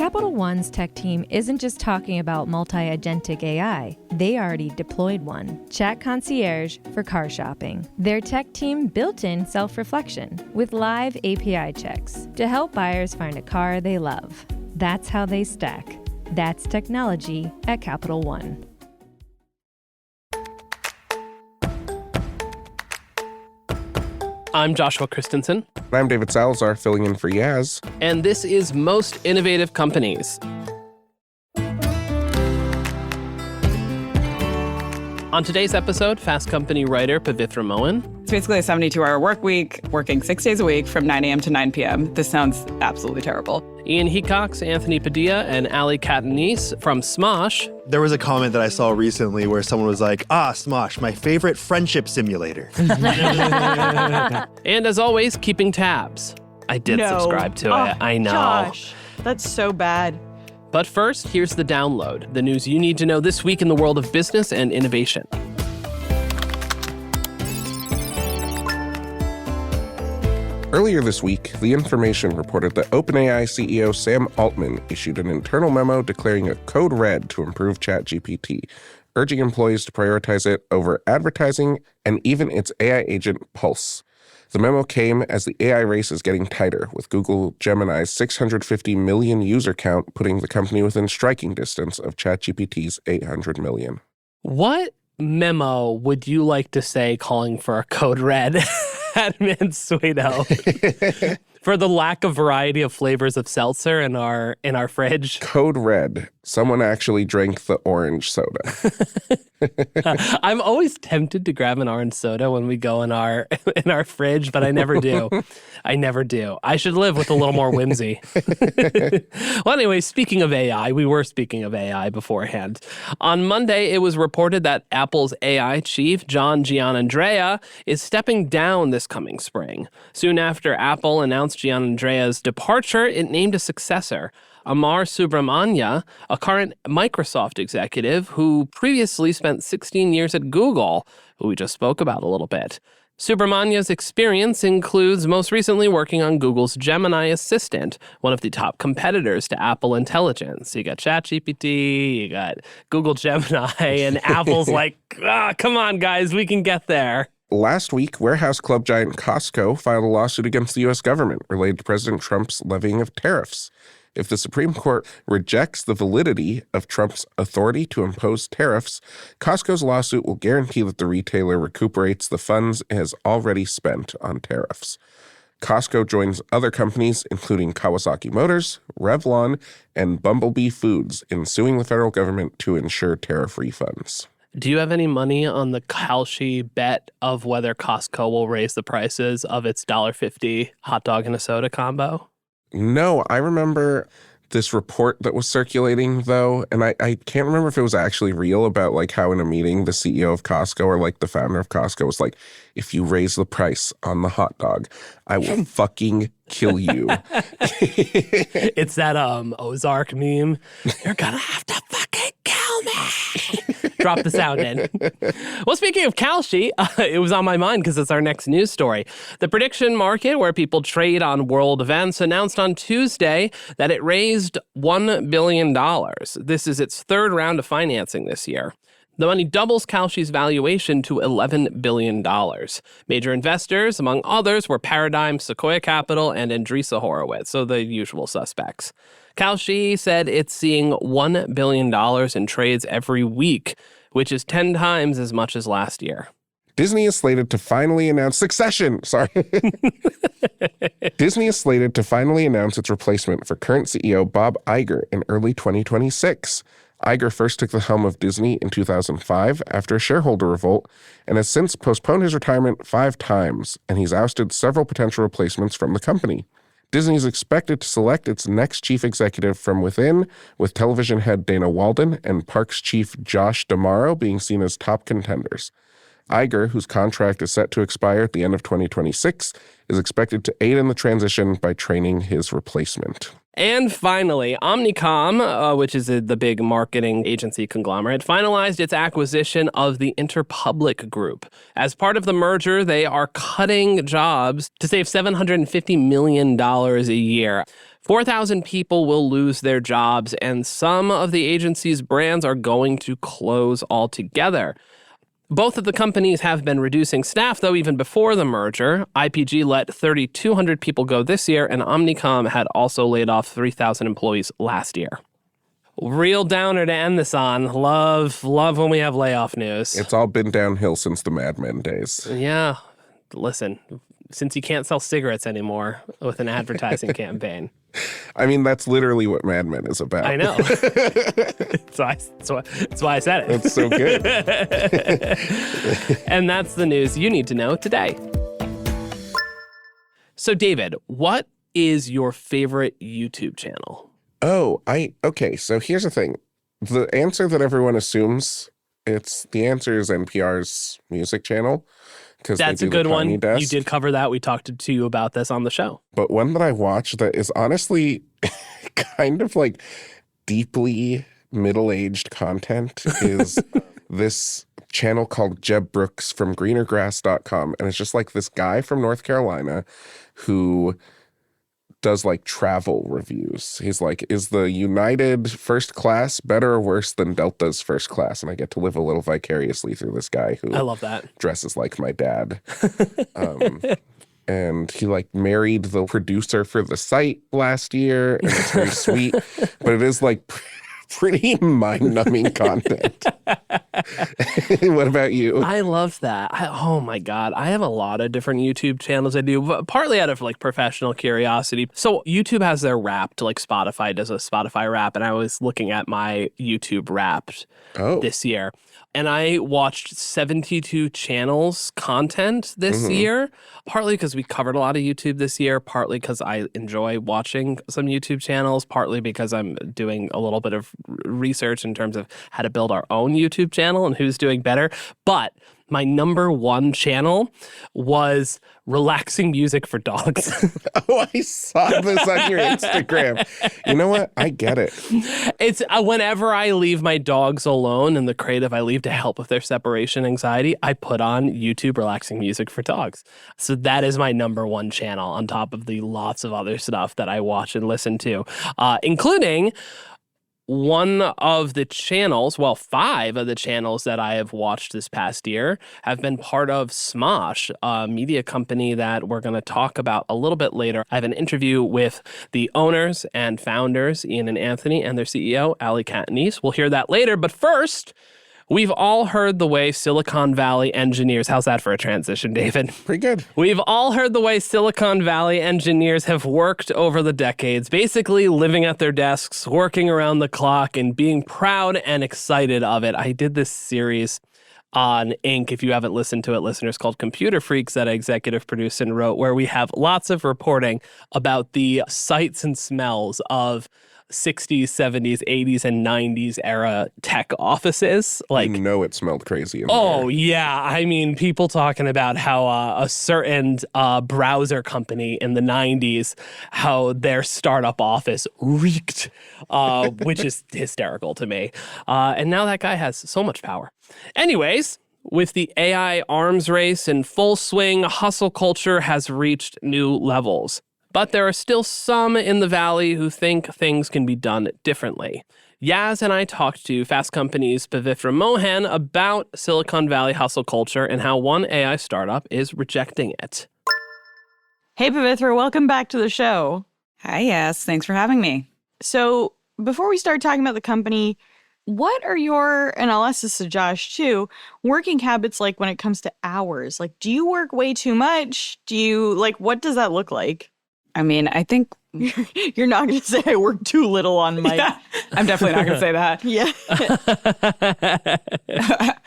Capital One's tech team isn't just talking about multi-agentic AI. They already deployed one, Chat Concierge for car shopping. Their tech team built in self-reflection with live API checks to help buyers find a car they love. That's how they stack. That's technology at Capital One. I'm Joshua Christensen. I'm David Salazar, filling in for Yaz. And this is Most Innovative Companies. On today's episode, Fast Company writer Pavithra Mohan. It's basically a 72-hour work week, working 6 days a week from 9 a.m. to 9 p.m. This sounds absolutely terrible. Hecox, Anthony Padilla, and Ale Catanese from Smosh. There was a comment that I saw recently where someone was like, Smosh, my favorite friendship simulator. And as always, keeping tabs. I did subscribe to it. I know. Josh, that's so bad. But first, here's the download, the news you need to know this week in the world of business and innovation. Earlier this week, The Information reported that OpenAI CEO Sam Altman issued an internal memo declaring a code red to improve ChatGPT, urging employees to prioritize it over advertising and even its AI agent Pulse. The memo came as the AI race is getting tighter, with Google Gemini's 650 million user count putting the company within striking distance of ChatGPT's 800 million. What memo would you like to say calling for a code red at Mansueto for the lack of variety of flavors of seltzer in our fridge? Code red. Someone actually drank the orange soda. I'm always tempted to grab an orange soda when we go in our fridge, but I never do. I should live with a little more whimsy. Well, anyway, speaking of AI, we were speaking of AI beforehand. On Monday, it was reported that Apple's AI chief, John Giannandrea, is stepping down this coming spring. Soon after Apple announced Giannandrea's departure, it named a successor, Amar Subramanya, a current Microsoft executive who previously spent 16 years at Google, who we just spoke about a little bit. Subramanya's experience includes most recently working on Google's Gemini Assistant, one of the top competitors to Apple Intelligence. You got ChatGPT, you got Google Gemini, and Apple's like, come on, guys, we can get there. Last week, warehouse club giant Costco filed a lawsuit against the U.S. government related to President Trump's levying of tariffs. If the Supreme Court rejects the validity of Trump's authority to impose tariffs, Costco's lawsuit will guarantee that the retailer recuperates the funds it has already spent on tariffs. Costco joins other companies, including Kawasaki Motors, Revlon, and Bumblebee Foods, in suing the federal government to ensure tariff refunds. Do you have any money on the Kalshi bet of whether Costco will raise the prices of its $1.50 hot dog and a soda combo? No, I remember this report that was circulating, though, and I can't remember if it was actually real, about like how in a meeting the CEO of Costco or like the founder of Costco was like, if you raise the price on the hot dog, I will fucking kill you. It's that Ozark meme. You're gonna have to fucking kill me. Drop the sound in. Well, speaking of Kalshi, it was on my mind because it's our next news story. The prediction market, where people trade on world events, announced on Tuesday that it raised $1 billion. This is its third round of financing this year. The money doubles Kalshi's valuation to $11 billion. Major investors, among others, were Paradigm, Sequoia Capital, and Andreessen Horowitz, so the usual suspects. Kalshi said it's seeing $1 billion in trades every week, which is 10 times as much as last year. Disney is slated to finally announce Succession. Disney is slated to finally announce its replacement for current CEO Bob Iger in early 2026. Iger first took the helm of Disney in 2005 after a shareholder revolt and has since postponed his retirement 5 times, and he's ousted several potential replacements from the company. Disney is expected to select its next chief executive from within, with television head Dana Walden and Parks chief Josh D'Amaro being seen as top contenders. Iger, whose contract is set to expire at the end of 2026, is expected to aid in the transition by training his replacement. And finally, Omnicom, which is the big marketing agency conglomerate, finalized its acquisition of the Interpublic Group. As part of the merger, they are cutting jobs to save $750 million a year. 4,000 people will lose their jobs, and some of the agency's brands are going to close altogether. Both of the companies have been reducing staff, though, even before the merger. IPG let 3,200 people go this year, and Omnicom had also laid off 3,000 employees last year. Real downer to end this on. Love when we have layoff news. It's all been downhill since the Mad Men days. Yeah. Listen, since you can't sell cigarettes anymore with an advertising campaign. I mean, that's literally what Mad Men is about. I know. That's why I said it. That's so good. And that's the news you need to know today. So, David, what is your favorite YouTube channel? Okay, so here's the thing. The answer that everyone assumes, the answer is NPR's music channel. That's a good one. You did cover that. We talked to you about this on the show. But one that I watch that is honestly kind of like deeply middle-aged content is this channel called Jeb Brooks from greenergrass.com. And it's just like this guy from North Carolina who does like travel reviews. He's like, is the United first class better or worse than Delta's first class? And I get to live a little vicariously through this guy who I love that. Dresses like my dad. And he like married the producer for the site last year, and it's very sweet, but it is like pretty mind-numbing content. What about you? I love that. Oh my God. I have a lot of different YouTube channels I do, partly out of like professional curiosity. So YouTube has their Wrapped, like Spotify does a Spotify Wrap, and I was looking at my YouTube Wrapped this year. And I watched 72 channels content this year, partly because we covered a lot of YouTube this year, partly because I enjoy watching some YouTube channels, partly because I'm doing a little bit of research in terms of how to build our own YouTube channel and who's doing better. But my number one channel was relaxing music for dogs. Oh, I saw this on your Instagram. You know what? I get it. It's whenever I leave my dogs alone in the crate if I leave to help with their separation anxiety, I put on YouTube relaxing music for dogs. So that is my number one channel on top of the lots of other stuff that I watch and listen to, including one of the channels, well, 5 of the channels that I have watched this past year have been part of Smosh, a media company that we're going to talk about a little bit later. I have an interview with the owners and founders, Ian and Anthony, and their CEO, Ale Catanese. We'll hear that later. But first, we've all heard the way Silicon Valley engineers, how's that for a transition, David? Pretty good. We've all heard the way Silicon Valley engineers have worked over the decades, basically living at their desks, working around the clock, and being proud and excited of it. I did this series on Inc., if you haven't listened to it, listeners, called Computer Freaks, that I executive produced and wrote, where we have lots of reporting about the sights and smells of 60s, 70s, 80s, and 90s era tech offices. Like, you know, it smelled crazy in oh, there. yeah. I mean, people talking about how a certain browser company in the 90s, how their startup office reeked, which is hysterical to me. And now that guy has so much power. Anyways, with the AI arms race in full swing, hustle culture has reached new levels. But there are still some in the Valley who think things can be done differently. Yaz and I talked to Fast Company's Pavithra Mohan about Silicon Valley hustle culture and how one AI startup is rejecting it. Hey, Pavithra, welcome back to the show. Hi, Yas. Thanks for having me. So before we start talking about the company, what are your, and I'll ask this to Josh too, working habits like when it comes to hours? Like, do you work way too much? What does that look like? I mean, I think you're not going to say I work too little on my... Yeah, I'm definitely not going to say that. Yeah.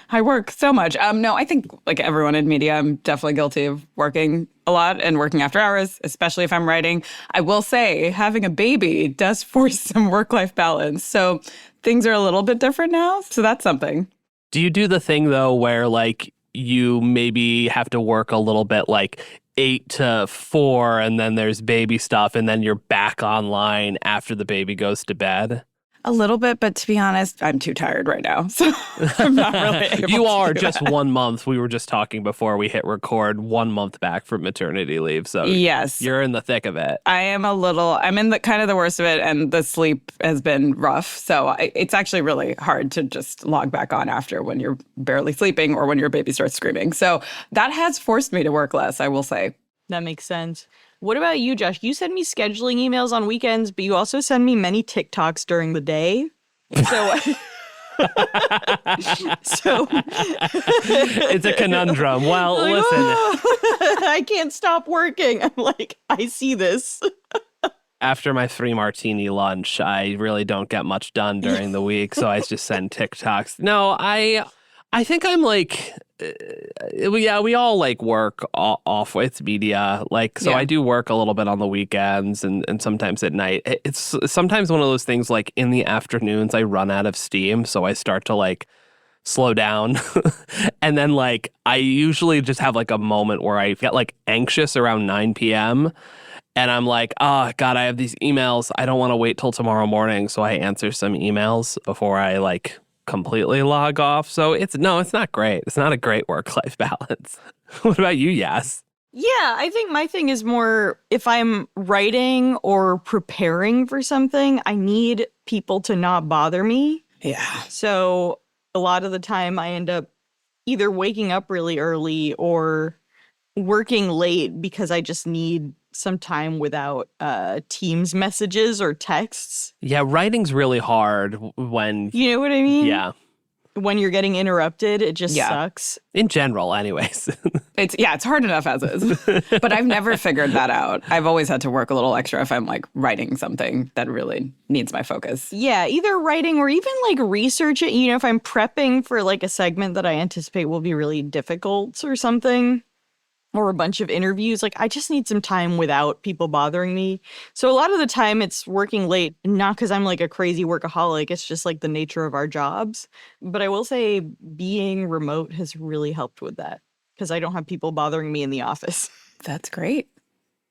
I work so much. No, I think like everyone in media, I'm definitely guilty of working a lot and working after hours, especially if I'm writing. I will say having a baby does force some work-life balance. So things are a little bit different now. So that's something. Do you do the thing, though, where like you maybe have to work a little bit like 8 to 4 and then there's baby stuff and then you're back online after the baby goes to bed? A little bit, but to be honest, I'm too tired right now. So I'm not really able You to are do just it. 1 month. We were just talking before we hit record, 1 month back from maternity leave. So Yes. you're in the thick of it. I'm in the kind of the worst of it, and the sleep has been rough. So it's actually really hard to just log back on after when you're barely sleeping or when your baby starts screaming. So that has forced me to work less, I will say. That makes sense. What about you, Josh? You send me scheduling emails on weekends, but you also send me many TikToks during the day. So, It's a conundrum. Well, like, listen. "Oh, I can't stop working." I'm like, I see this. After my 3 martini lunch, I really don't get much done during the week, so I just send TikToks. No, I think I'm like, we all like work off. It's media, like, so Yeah. I do work a little bit on the weekends and sometimes at night. It's sometimes one of those things like in the afternoons I run out of steam, so I start to like slow down. And then like I usually just have like a moment where I get like anxious around 9 p.m. And I'm like, oh, God, I have these emails. I don't want to wait till tomorrow morning. So I answer some emails before I like completely log off. So it's not great. It's not a great work-life balance. What about you, Yas? Yeah, I think my thing is more if I'm writing or preparing for something, I need people to not bother me. Yeah. So a lot of the time I end up either waking up really early or working late because I just need some time without Teams messages or texts. Yeah, writing's really hard when, You know what I mean? yeah, When you're getting interrupted, it just Yeah. sucks. in general, anyways. It's hard enough as is. But I've never figured that out. I've always had to work a little extra if I'm like writing something that really needs my focus. Yeah, either writing or even like research it. You know, if I'm prepping for like a segment that I anticipate will be really difficult or something, or a bunch of interviews, like I just need some time without people bothering me. So a lot of the time it's working late, not because I'm like a crazy workaholic. It's just like the nature of our jobs. But I will say being remote has really helped with that because I don't have people bothering me in the office. That's great.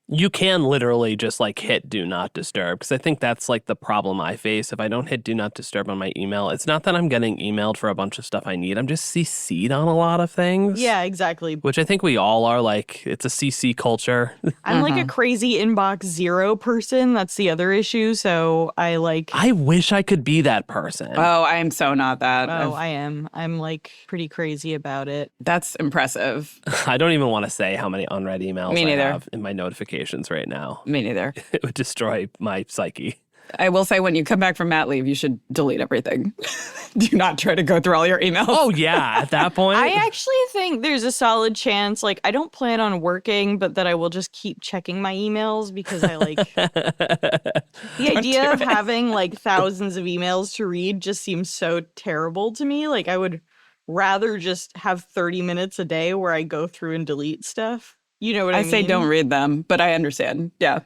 You can literally just like hit do not disturb, because I think that's like the problem I face. If I don't hit do not disturb on my email, it's not that I'm getting emailed for a bunch of stuff I need. I'm just CC'd on a lot of things. Yeah, exactly. Which I think we all are. Like, it's a CC culture. I'm like a crazy inbox zero person. That's the other issue. So I like, I wish I could be that person. Oh, I am so not that. I am. I'm like pretty crazy about it. That's impressive. I don't even want to say how many unread emails Me I neither. have in my notifications right now. Me neither. It would destroy my psyche. I will say when you come back from mat leave, you should delete everything. Do not try to go through all your emails. Oh, yeah. At that point. I actually think there's a solid chance, like, I don't plan on working, but that I will just keep checking my emails because I like the idea of having like thousands of emails to read just seems so terrible to me. Like, I would rather just have 30 minutes a day where I go through and delete stuff. You know what I I mean? say don't read them, but I understand. Yeah.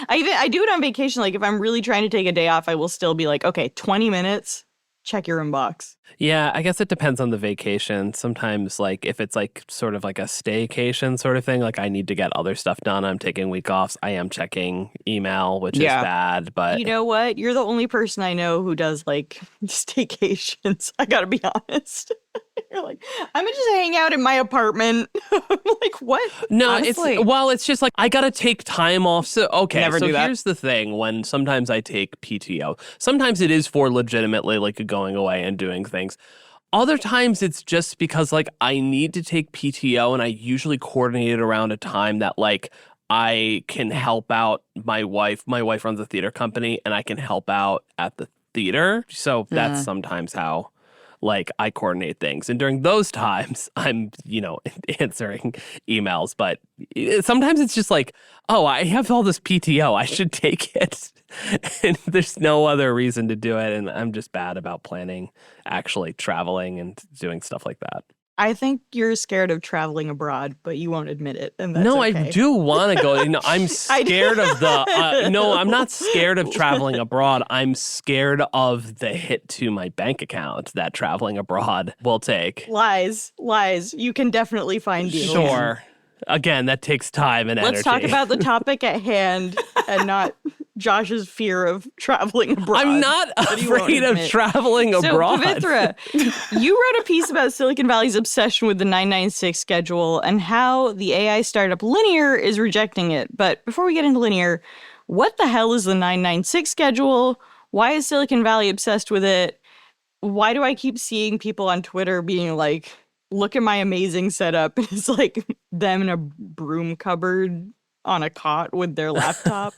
I do it on vacation. Like, if I'm really trying to take a day off, I will still be like, okay, 20 minutes, check your inbox. Yeah, I guess it depends on the vacation. Sometimes, like, if it's like sort of like a staycation sort of thing, like I need to get other stuff done, I'm taking week offs, I am checking email, which is bad. But You know what? You're the only person I know who does like staycations. I gotta be honest. You're like, I'm gonna just hang out in my apartment. I'm like, what? no, Honestly. it's just like I gotta take time off. So okay, Never so do that. here's the thing: when sometimes I take PTO, sometimes it is for legitimately like going away and doing things. Other times it's just because like I need to take PTO, and I usually coordinate it around a time that like I can help out my wife. My wife runs a theater company, and I can help out at the theater. So that's sometimes how like I coordinate things. And during those times, I'm, answering emails. But sometimes it's just like, oh, I have all this PTO. I should take it. And there's no other reason to do it. And I'm just bad about planning, actually traveling and doing stuff like that. I think you're scared of traveling abroad, but you won't admit it. And that's No, okay. I do want to go. I'm scared of the. No, I'm not scared of traveling abroad. I'm scared of the hit to my bank account that traveling abroad will take. Lies. You can definitely find deals. Sure. Again, that takes time and energy. Let's talk about the topic at hand and not Josh's fear of traveling abroad. I'm not that he won't afraid of admit. traveling abroad. So, Pavithra, you wrote a piece about Silicon Valley's obsession with the 996 schedule and how the AI startup Linear is rejecting it. But before we get into Linear, what the hell is the 996 schedule? Why is Silicon Valley obsessed with it? Why do I keep seeing people on Twitter being like, look at my amazing setup? It's like them in a broom cupboard on a cot with their laptop.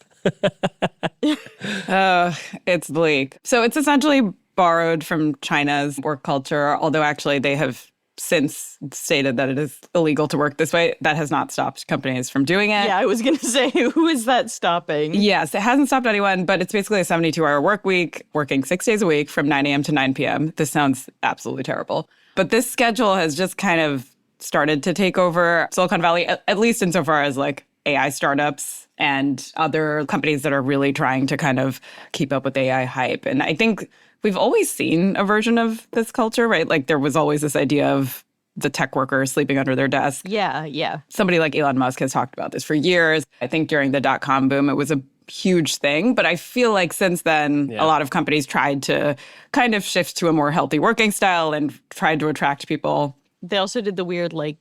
It's bleak. So it's essentially borrowed from China's work culture, although actually they have since stated that it is illegal to work this way. That has not stopped companies from doing it. Yeah, I was going to say, who is that stopping? Yes, it hasn't stopped anyone, but it's basically a 72-hour work week, working 6 days a week from 9 a.m. to 9 p.m. This sounds absolutely terrible. But this schedule has just kind of started to take over Silicon Valley, at least insofar as like AI startups and other companies that are really trying to kind of keep up with AI hype. And I think we've always seen a version of this culture, right? Like there was always this idea of the tech worker sleeping under their desk. Yeah. Somebody like Elon Musk has talked about this for years. I think during the dot-com boom, it was a huge thing. But I feel like since then, a lot of companies tried to kind of shift to a more healthy working style and tried to attract people. They also did the weird, like,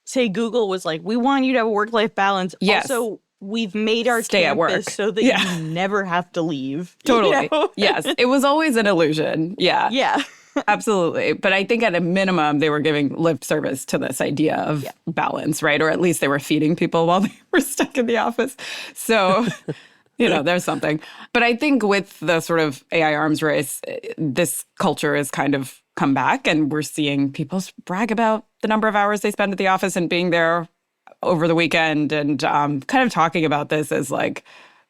say Google was like, we want you to have a work-life balance. Yes. Also, we've made our Stay at campus work. so that you never have to leave. Totally. Yes. It was always an illusion. Yeah. Yeah. Absolutely. But I think at a minimum, they were giving lip service to this idea of balance, right? Or at least they were feeding people while they were stuck in the office. So, there's something. But I think with the sort of AI arms race, this culture has kind of come back, and we're seeing people brag about the number of hours they spend at the office and being there over the weekend, and kind of talking about this as like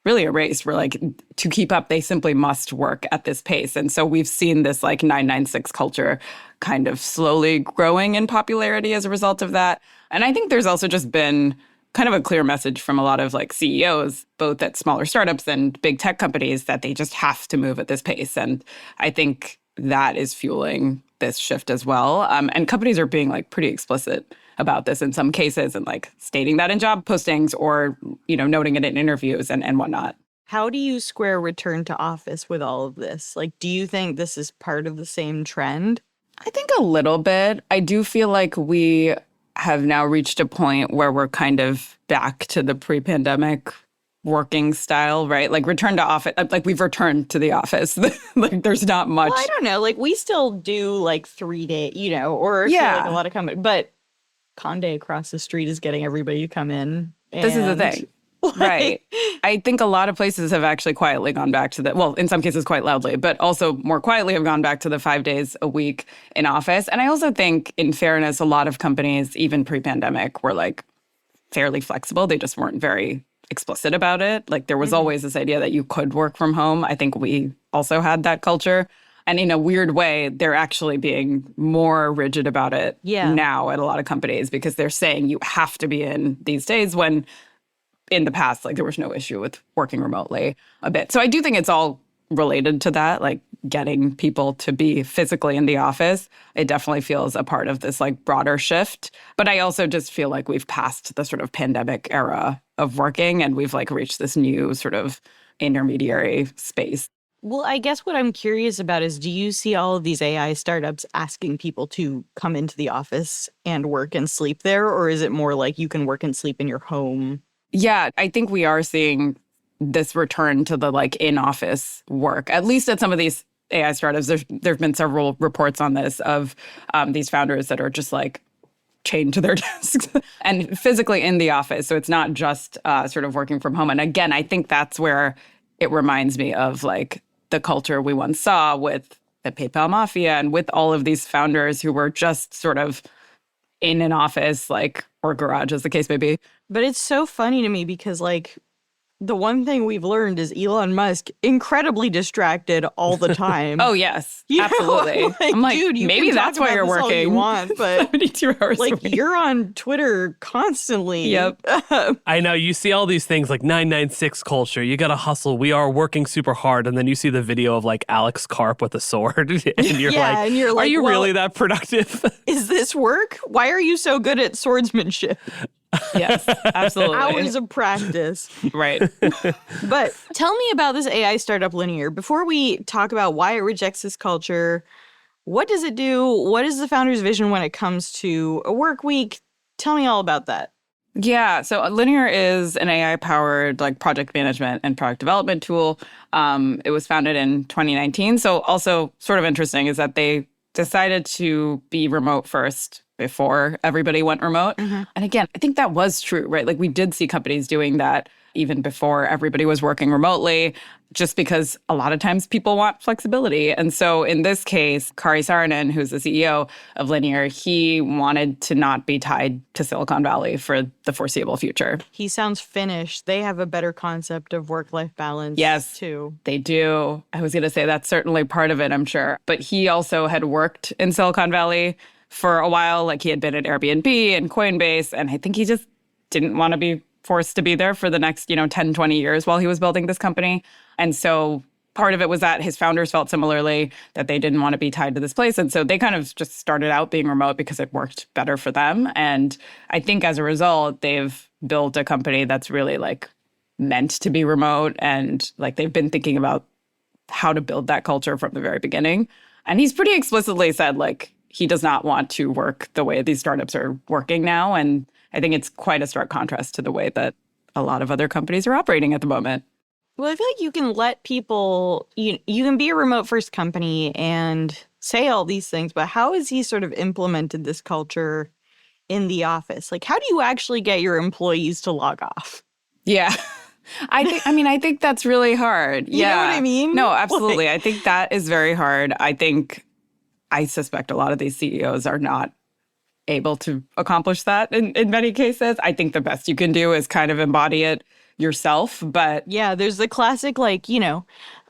really a race where like to keep up, they simply must work at this pace. And so we've seen this like 996 culture kind of slowly growing in popularity as a result of that. And I think there's also just been kind of a clear message from a lot of like CEOs, both at smaller startups and big tech companies, that they just have to move at this pace. And I think that is fueling this shift as well. And companies are being like pretty explicit about this in some cases and like stating that in job postings or, noting it in interviews and whatnot. How do you square return to office with all of this? Like, do you think this is part of the same trend? I think a little bit. I do feel like we have now reached a point where we're kind of back to the pre-pandemic working style, right? Like return to office, like we've returned to the office. Like there's not much. Well, I don't know. Like we still do like 3 days, or I feel like a lot of companies, but Conde across the street is getting everybody to come in. This is the thing. Right. I think a lot of places have actually quietly gone back to in some cases quite loudly, but also more quietly have gone back to the 5 days a week in office. And I also think, in fairness, a lot of companies, even pre-pandemic, were like fairly flexible. They just weren't very explicit about it. Like there was always this idea that you could work from home. I think we also had that culture. And in a weird way, they're actually being more rigid about it now at a lot of companies because they're saying you have to be in these days when in the past, like there was no issue with working remotely a bit. So I do think it's all related to that, like getting people to be physically in the office. It definitely feels a part of this like broader shift. But I also just feel like we've passed the sort of pandemic era of working and we've like reached this new sort of intermediary space. Well, I guess what I'm curious about is, do you see all of these AI startups asking people to come into the office and work and sleep there? Or is it more like you can work and sleep in your home? Yeah, I think we are seeing this return to the like in-office work, at least at some of these AI startups. There've been several reports on this of these founders that are just like chained to their desks and physically in the office. So it's not just sort of working from home. And again, I think that's where it reminds me of like the culture we once saw with the PayPal mafia and with all of these founders who were just sort of in an office, like, or garage, as the case may be. But it's so funny to me because, like, the one thing we've learned is Elon Musk incredibly distracted all the time. Oh, yes. Absolutely. I'm like, dude, maybe that's why you're working. All you want, but 72 hours like a week. you're on Twitter constantly. Yep. I know. You see all these things like 996 culture. You got to hustle. We are working super hard. And then you see the video of like Alex Karp with a sword. And you're and you're like, are you well, really that productive? Is this work? Why are you so good at swordsmanship? Yes, absolutely. Hours of practice. Right. But tell me about this AI startup Linear. Before we talk about why it rejects this culture, what does it do? What is the founder's vision when it comes to a work week? Tell me all about that. Yeah, so Linear is an AI-powered like project management and product development tool. It was founded in 2019. So also sort of interesting is that they decided to be remote first before everybody went remote. And again, I think that was true, right? Like we did see companies doing that even before everybody was working remotely, just because a lot of times people want flexibility. And so in this case, Kari Saarinen, who's the CEO of Linear, he wanted to not be tied to Silicon Valley for the foreseeable future. He sounds Finnish. They have a better concept of work-life balance, Yes, too. they do. I was going to say that's certainly part of it, I'm sure. But he also had worked in Silicon Valley for a while. Like he had been at Airbnb and Coinbase. And I think he just didn't want to be forced to be there for the next, 10, 20 years while he was building this company. And so part of it was that his founders felt similarly, that they didn't want to be tied to this place. And so they kind of just started out being remote because it worked better for them. And I think as a result, they've built a company that's really like meant to be remote. And like they've been thinking about how to build that culture from the very beginning. And he's pretty explicitly said like he does not want to work the way these startups are working now. And I think it's quite a stark contrast to the way that a lot of other companies are operating at the moment. Well, I feel like you can let people, you can be a remote first company and say all these things, but how has he sort of implemented this culture in the office? Like, how do you actually get your employees to log off? Yeah. I think that's really hard. You know what I mean? No, absolutely. I think that is very hard. I suspect a lot of these CEOs are not able to accomplish that in many cases. I think the best you can do is kind of embody it yourself. But yeah, there's the classic, like,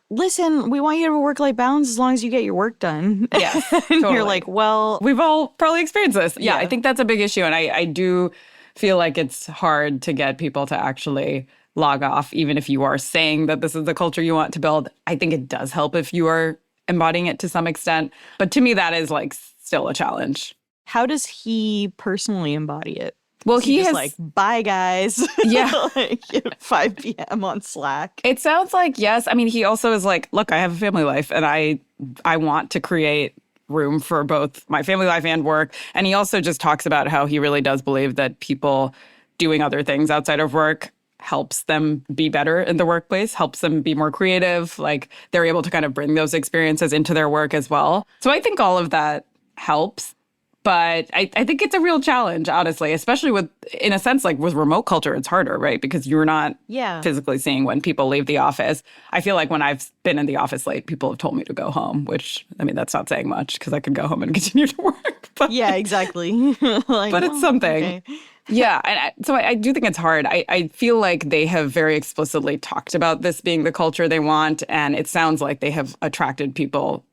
listen, we want you to have a work-life balance as long as you get your work done. Yeah, and totally. You're like, well, we've all probably experienced this. Yeah, Yeah. I think that's a big issue. And I do feel like it's hard to get people to actually log off, even if you are saying that this is the culture you want to build. I think it does help if you are embodying it to some extent. But to me, that is like still a challenge. how does he personally embody it? Well, Is he he just has like, bye guys. Yeah. Like, 5 p.m. on Slack. It sounds like yes. I mean, he also is like, look, I have a family life and I want to create room for both my family life and work. And he also just talks about how he really does believe that people doing other things outside of work helps them be better in the workplace, helps them be more creative. Like they're able to kind of bring those experiences into their work as well. So I think all of that helps. But I think it's a real challenge, honestly, especially with, in a sense, like with remote culture, it's harder, right? Because you're not physically seeing when people leave the office. I feel like when I've been in the office late, people have told me to go home, which, I mean, that's not saying much because I could go home and continue to work. But, Yeah, exactly. Like, but it's something. okay. Yeah. And so I do think it's hard. I feel like they have very explicitly talked about this being the culture they want. And it sounds like they have attracted people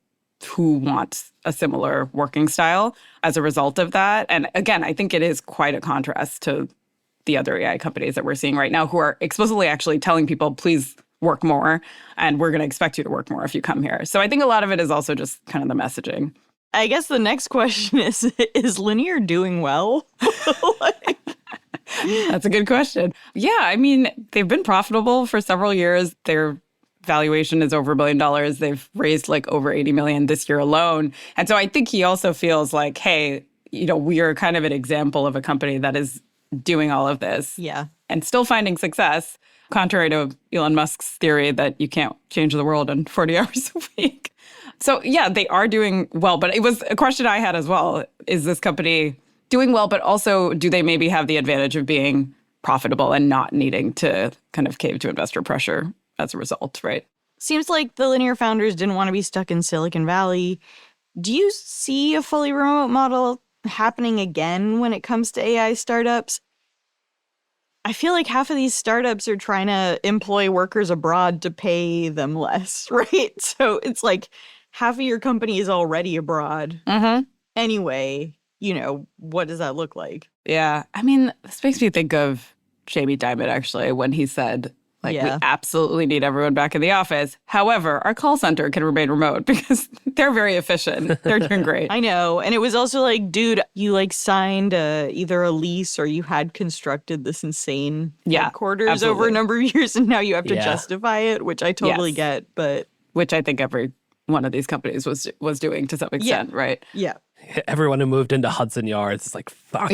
who want a similar working style as a result of that. And again, I think it is quite a contrast to the other AI companies that we're seeing right now who are explicitly actually telling people, please work more, and we're going to expect you to work more if you come here. So I think a lot of it is also just kind of the messaging. I guess the next question is Linear doing well? Like, That's a good question. Yeah, I mean, they've been profitable for several years. Their valuation is over $1 billion. They've raised like over 80 million this year alone. And so I think he also feels like, hey, we are kind of an example of a company that is doing all of this yeah. and still finding success, contrary to Elon Musk's theory that you can't change the world in 40 hours a week. So yeah, they are doing well. But it was a question I had as well. Is this company doing well, but also do they maybe have the advantage of being profitable and not needing to kind of cave to investor pressure as a result, right? Seems like the Linear founders didn't want to be stuck in Silicon Valley. Do you see a fully remote model happening again when it comes to AI startups? I feel like half of these startups are trying to employ workers abroad to pay them less, right? So it's like half of your company is already abroad. Mm-hmm. Anyway, what does that look like? Yeah. I mean, this makes me think of Jamie Dimon, actually, when he said, Like, Yeah. we absolutely need everyone back in the office. However, our call center can remain remote because they're very efficient. They're doing great. I know. And it was also like, dude, you like signed either a lease or you had constructed this insane headquarters over absolutely. a number of years and now you have to Yeah. justify it, which I totally Yes. get. But Which I think every one of these companies was doing to some extent, right? yeah. Everyone who moved into Hudson Yards is like, fuck.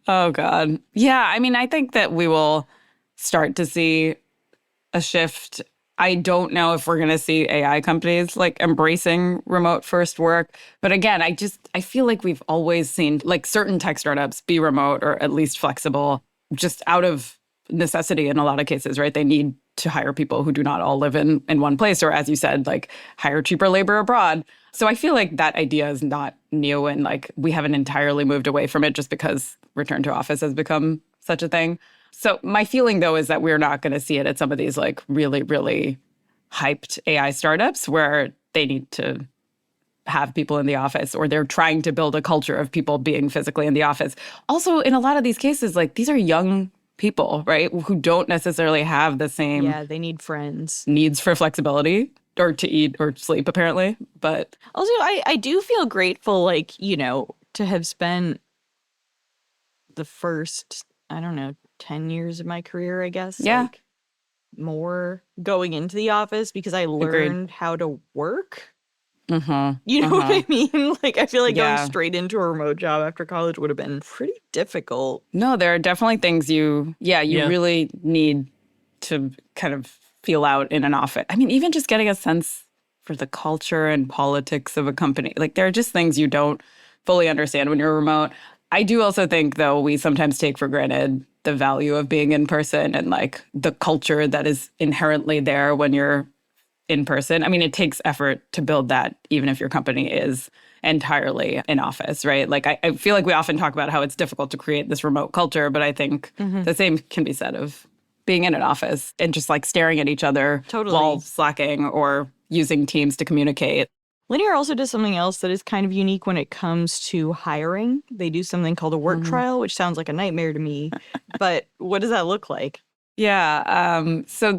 Oh, God. Yeah, I mean, I think that we will start to see a shift. I don't know if we're going to see AI companies like embracing remote first work. But again, I feel like we've always seen like certain tech startups be remote or at least flexible just out of necessity in a lot of cases, right? They need to hire people who do not all live in one place, or as you said, like hire cheaper labor abroad. So I feel like that idea is not new and like we haven't entirely moved away from it just because return to office has become such a thing. So my feeling though is that we're not going to see it at some of these like really, really hyped AI startups where they need to have people in the office or they're trying to build a culture of people being physically in the office. Also, in a lot of these cases, like these are young people, right, who don't necessarily have the same Yeah, they need friends. needs for flexibility or to eat or sleep, apparently. But Also, I do feel grateful, like, you know, to have spent the first, I don't know, 10 years of my career, I guess. Yeah. Like, more going into the office because I learned how to work. You know what I mean? Like, I feel like Yeah. going straight into a remote job after college would have been pretty difficult. no, there are definitely things you Yeah. really need to kind of feel out in an office. I mean, even just getting a sense for the culture and politics of a company. Like, there are just things you don't fully understand when you're remote. I do also think, though, we sometimes take for granted the value of being in person and like the culture that is inherently there when you're in person. I mean, it takes effort to build that, even if your company is entirely in office, right? Like, I feel like we often talk about how it's difficult to create this remote culture, but I think the same can be said of being in an office and just like staring at each other Totally. while slacking or using Teams to communicate. Linear also does something else that is kind of unique when it comes to hiring. They do something called a work trial, which sounds like a nightmare to me. But what does that look like? Yeah. So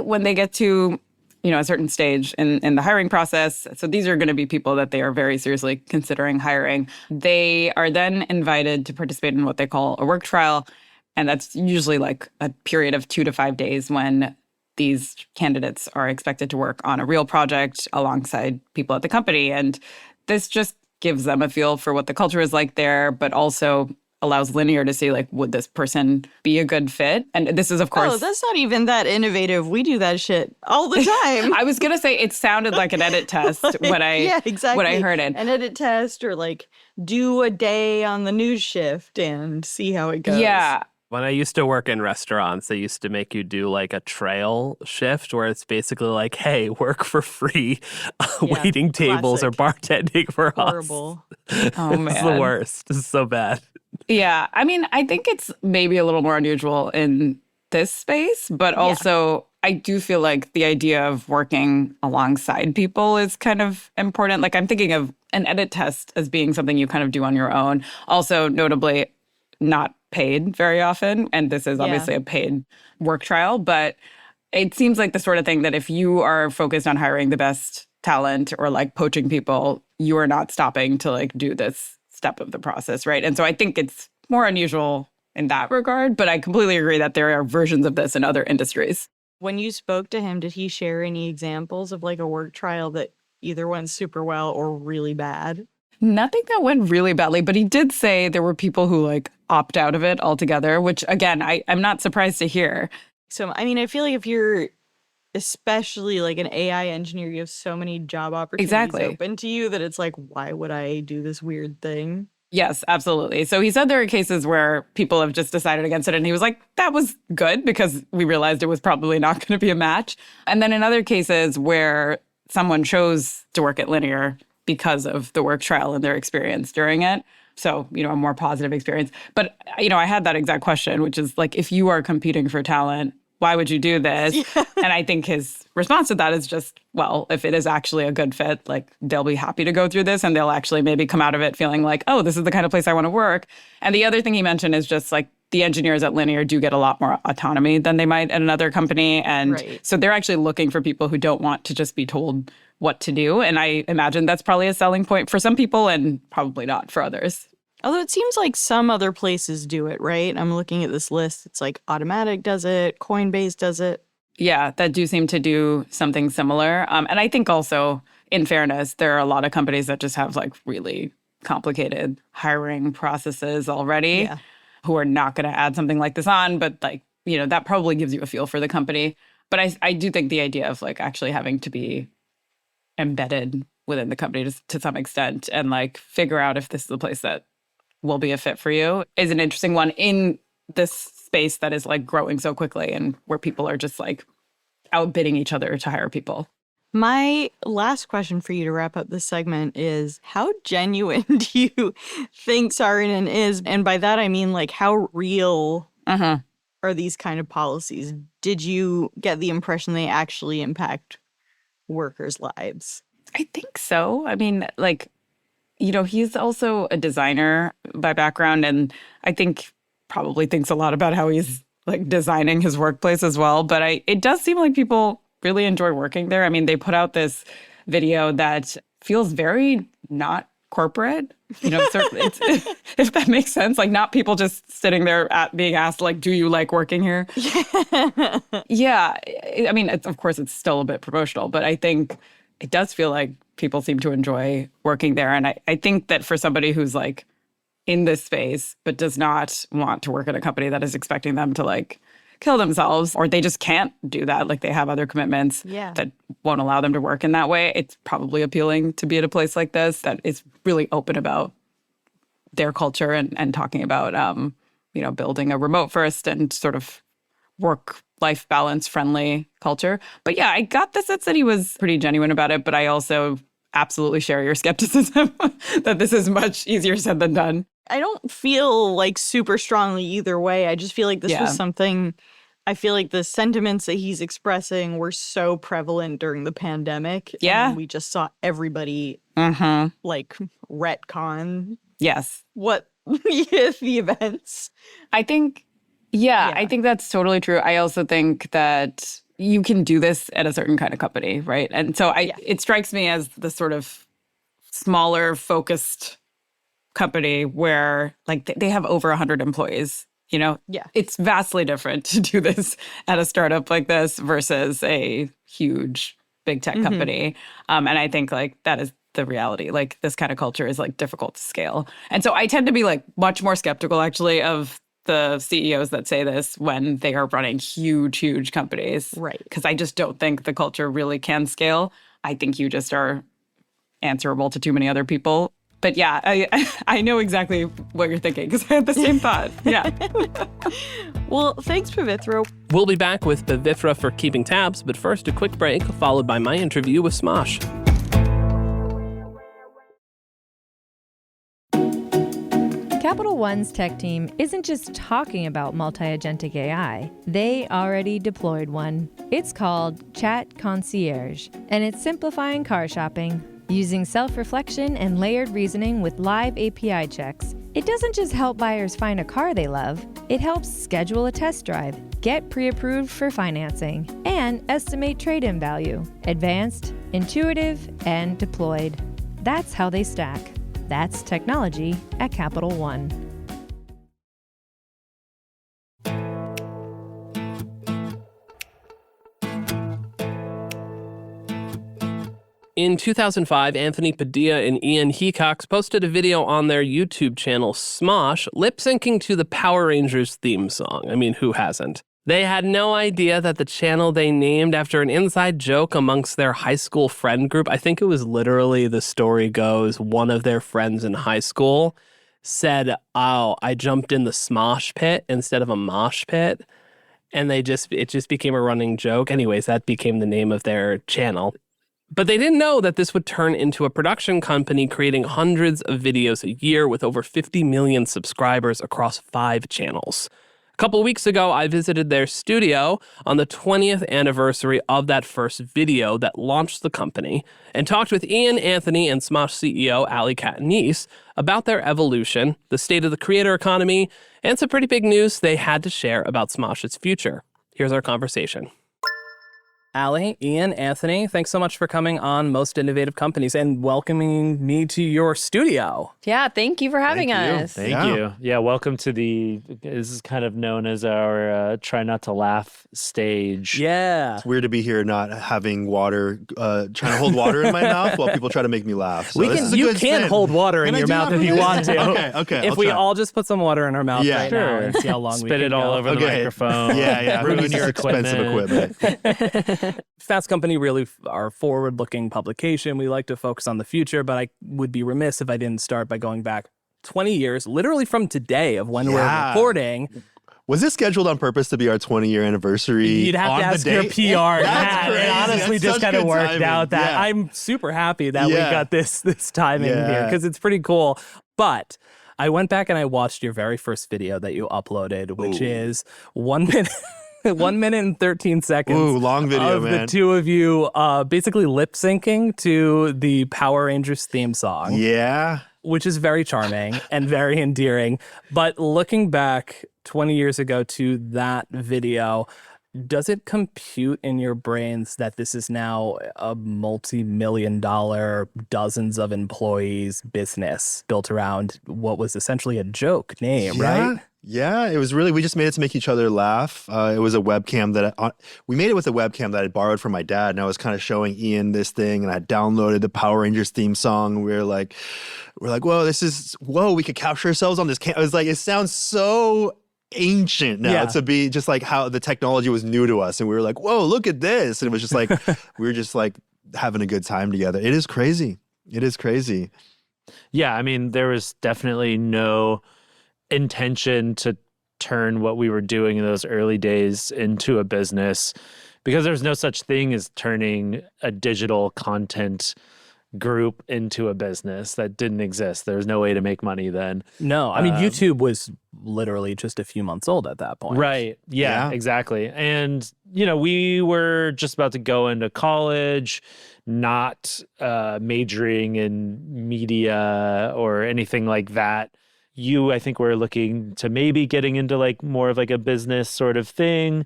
when they get to, a certain stage in the hiring process, so these are going to be people that they are very seriously considering hiring. They are then invited to participate in what they call a work trial. And that's usually like a period of 2 to 5 days when these candidates are expected to work on a real project alongside people at the company. And this just gives them a feel for what the culture is like there, but also allows Linear to see, like, would this person be a good fit? And this is, of course... Oh, that's not even that innovative. We do that shit all the time. I was going to say it sounded like an edit test when I heard it. An edit test or, like, do a day on the news shift and see how it goes. Yeah. When I used to work in restaurants, they used to make you do like a trail shift where it's basically like, hey, work for free, waiting tables or bartending for Horrible. us. Oh, man. It's the worst. This is so bad. Yeah. I mean, I think it's maybe a little more unusual in this space, but also I do feel like the idea of working alongside people is kind of important. Like, I'm thinking of an edit test as being something you kind of do on your own. Also, notably, not paid very often. And this is obviously a paid work trial, but it seems like the sort of thing that if you are focused on hiring the best talent or like poaching people, you are not stopping to like do this step of the process, right? And so I think it's more unusual in that regard, but I completely agree that there are versions of this in other industries. When you spoke to him, did he share any examples of like a work trial that either went super well or really bad? Nothing that went really badly, but he did say there were people who like opt out of it altogether, which again, I'm not surprised to hear. So, I mean, I feel like if you're especially like an AI engineer, you have so many job opportunities open to you that it's like, why would I do this weird thing? Yes, absolutely. So he said there are cases where people have just decided against it. And he was like, that was good because we realized it was probably not going to be a match. And then in other cases where someone chose to work at Linear because of the work trial and their experience during it. So, a more positive experience. But, I had that exact question, which is like, if you are competing for talent, why would you do this? Yeah. And I think his response to that is just, well, if it is actually a good fit, like they'll be happy to go through this and they'll actually maybe come out of it feeling like, oh, this is the kind of place I want to work. And the other thing he mentioned is just like the engineers at Linear do get a lot more autonomy than they might at another company. And so they're actually looking for people who don't want to just be told what to do. And I imagine that's probably a selling point for some people and probably not for others. Although it seems like some other places do it, right? I'm looking at this list. It's like Automatic does it, Coinbase does it. Yeah, that do seem to do something similar. And I think also, in fairness, there are a lot of companies that just have like really complicated hiring processes already who are not going to add something like this on. But like, you know, that probably gives you a feel for the company. But I do think the idea of like actually having to be embedded within the company to some extent and like figure out if this is a place that will be a fit for you is an interesting one in this space that is like growing so quickly and where people are just like outbidding each other to hire people. My last question for you to wrap up this segment is, how genuine do you think Saarinen is? And by that, I mean, like, how real are these kind of policies? Did you get the impression they actually impact workers' lives? I think so. I mean, like, you know, he's also a designer by background, and I think probably thinks a lot about how he's like designing his workplace as well. But it does seem like people really enjoy working there. I mean, they put out this video that feels very not corporate, you know, it's, if that makes sense, like not people just sitting there being asked, like, do you like working here? Yeah. I mean, of course, it's still a bit promotional, but I think it does feel like people seem to enjoy working there. And I think that for somebody who's like in this space, but does not want to work at a company that is expecting them to like kill themselves, or they just can't do that. Like they have other commitments that won't allow them to work in that way. It's probably appealing to be at a place like this that is really open about their culture and talking about, you know, building a remote first and sort of work-life balance friendly culture. But yeah, I got the sense that he was pretty genuine about it, but I also absolutely share your skepticism that this is much easier said than done. I don't feel like super strongly either way. I just feel like this was something, I feel like the sentiments that he's expressing were so prevalent during the pandemic. Yeah. And we just saw everybody like retcon. Yes. What the events. I think, I think that's totally true. I also think that you can do this at a certain kind of company, right? And so it strikes me as the sort of smaller, focused company where like they have over 100 employees, you know? Yeah. It's vastly different to do this at a startup like this versus a huge big tech company. And I think like that is the reality. Like this kind of culture is like difficult to scale. And so I tend to be like much more skeptical actually of the CEOs that say this when they are running huge companies. Right. Because I just don't think the culture really can scale. I think you just are answerable to too many other people. But yeah, I know exactly what you're thinking because I had the same thought. Yeah. Well, thanks, Pavithra. We'll be back with Pavithra for keeping tabs, but first a quick break, followed by my interview with Smosh. Capital One's tech team isn't just talking about multi-agentic AI. They already deployed one. It's called Chat Concierge, and it's simplifying car shopping. Using self-reflection and layered reasoning with live API checks, it doesn't just help buyers find a car they love, it helps schedule a test drive, get pre-approved for financing, and estimate trade-in value. Advanced, intuitive, and deployed. That's how they stack. That's technology at Capital One. In 2005, Anthony Padilla and Ian Hecox posted a video on their YouTube channel, Smosh, lip-syncing to the Power Rangers theme song. I mean, who hasn't? They had no idea that the channel they named after an inside joke amongst their high school friend group, I think it was literally, the story goes, one of their friends in high school said, oh, I jumped in the Smosh pit instead of a mosh pit. And it just became a running joke. Anyways, that became the name of their channel. But they didn't know that this would turn into a production company creating hundreds of videos a year with over 50 million subscribers across 5 channels. couple of weeks ago, I visited their studio on the 20th anniversary of that first video that launched the company and talked with Ian, Anthony, and Smosh CEO Ale Catanese about their evolution, the state of the creator economy, and some pretty big news they had to share about Smosh's future. Here's our conversation. Ale, Ian, Anthony, thanks so much for coming on Most Innovative Companies and welcoming me to your studio. Yeah, thank you for having us. Thank you. Yeah, welcome to this is kind of known as our try not to laugh stage. Yeah. It's weird to be here not having water, trying to hold water in my mouth while people try to make me laugh. So You can hold water in your mouth if you want to. Okay. If we all just put some water in our mouth right now and see how long we can Spit it all over the microphone. Yeah. Ruin your expensive equipment. Fast Company really are a forward-looking publication. We like to focus on the future, but I would be remiss if I didn't start by going back 20 years, literally from today of when we're recording. Was this scheduled on purpose to be our 20-year anniversary? You'd have to ask your PR. It honestly That's just kind of worked timing. out that I'm super happy that we got this timing here because it's pretty cool. But I went back and I watched your very first video that you uploaded, which is 1 minute. 1 minute and 13 seconds. Ooh, long video, of man. the two of you basically lip syncing to the Power Rangers theme song. Yeah. Which is very charming and very endearing. But looking back 20 years ago to that video, does it compute in your brains that this is now a multi-million-dollar, dozens of employees business built around what was essentially a joke name, right? Yeah, it was really, we just made it to make each other laugh. It was a webcam we made it with a webcam that I borrowed from my dad, and I was kind of showing Ian this thing, and I downloaded the Power Rangers theme song. And we were like, whoa, we could capture ourselves on this cam. I was like, it sounds so ancient now to be just like how the technology was new to us. And we were like, whoa, look at this. And it was just like, we were just like having a good time together. It is crazy. Yeah, I mean, there was definitely no intention to turn what we were doing in those early days into a business because there's no such thing as turning a digital content group into a business. That didn't exist. There was no way to make money then. No, I mean, YouTube was literally just a few months old at that point. Right. Yeah, exactly. And, we were just about to go into college, not majoring in media or anything like that. I think we're looking to maybe getting into like more of like a business sort of thing.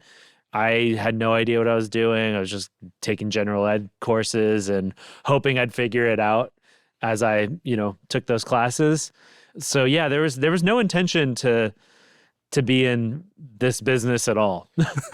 I had no idea what I was doing. I was just taking general ed courses and hoping I'd figure it out as I, took those classes. So yeah, there was no intention to be in this business at all.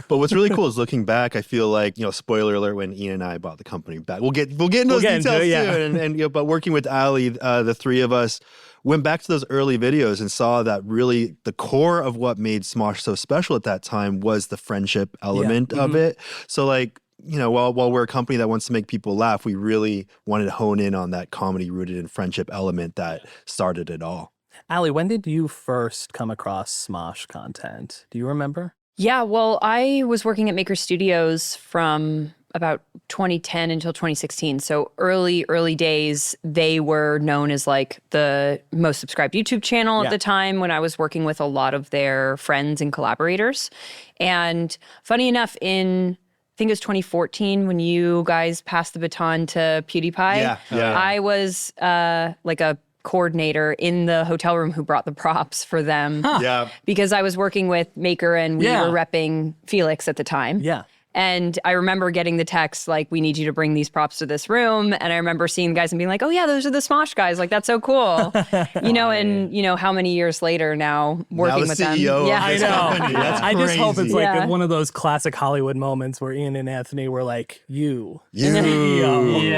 But what's really cool is looking back, I feel like, spoiler alert, when Ian and I bought the company back. We'll get into those details soon. But working with Ali, the three of us went back to those early videos and saw that really the core of what made Smosh so special at that time was the friendship element of it. So while we're a company that wants to make people laugh, we really wanted to hone in on that comedy rooted in friendship element that started it all. Ali, when did you first come across Smosh content? Do you remember? Yeah, well, I was working at Maker Studios from about 2010 until 2016. So early days, they were known as like the most subscribed YouTube channel at the time when I was working with a lot of their friends and collaborators. And funny enough, I think it was 2014 when you guys passed the baton to PewDiePie. I was like a coordinator in the hotel room who brought the props for them. Because I was working with Maker and we were repping Felix at the time. And I remember getting the text, like, we need you to bring these props to this room. And I remember seeing the guys and being like, oh, yeah, those are the Smosh guys. Like, that's so cool. How many years later now working with them. Yeah, I know. That's I just hope it's crazy. like one of those classic Hollywood moments where Ian and Anthony were like, you. CEO.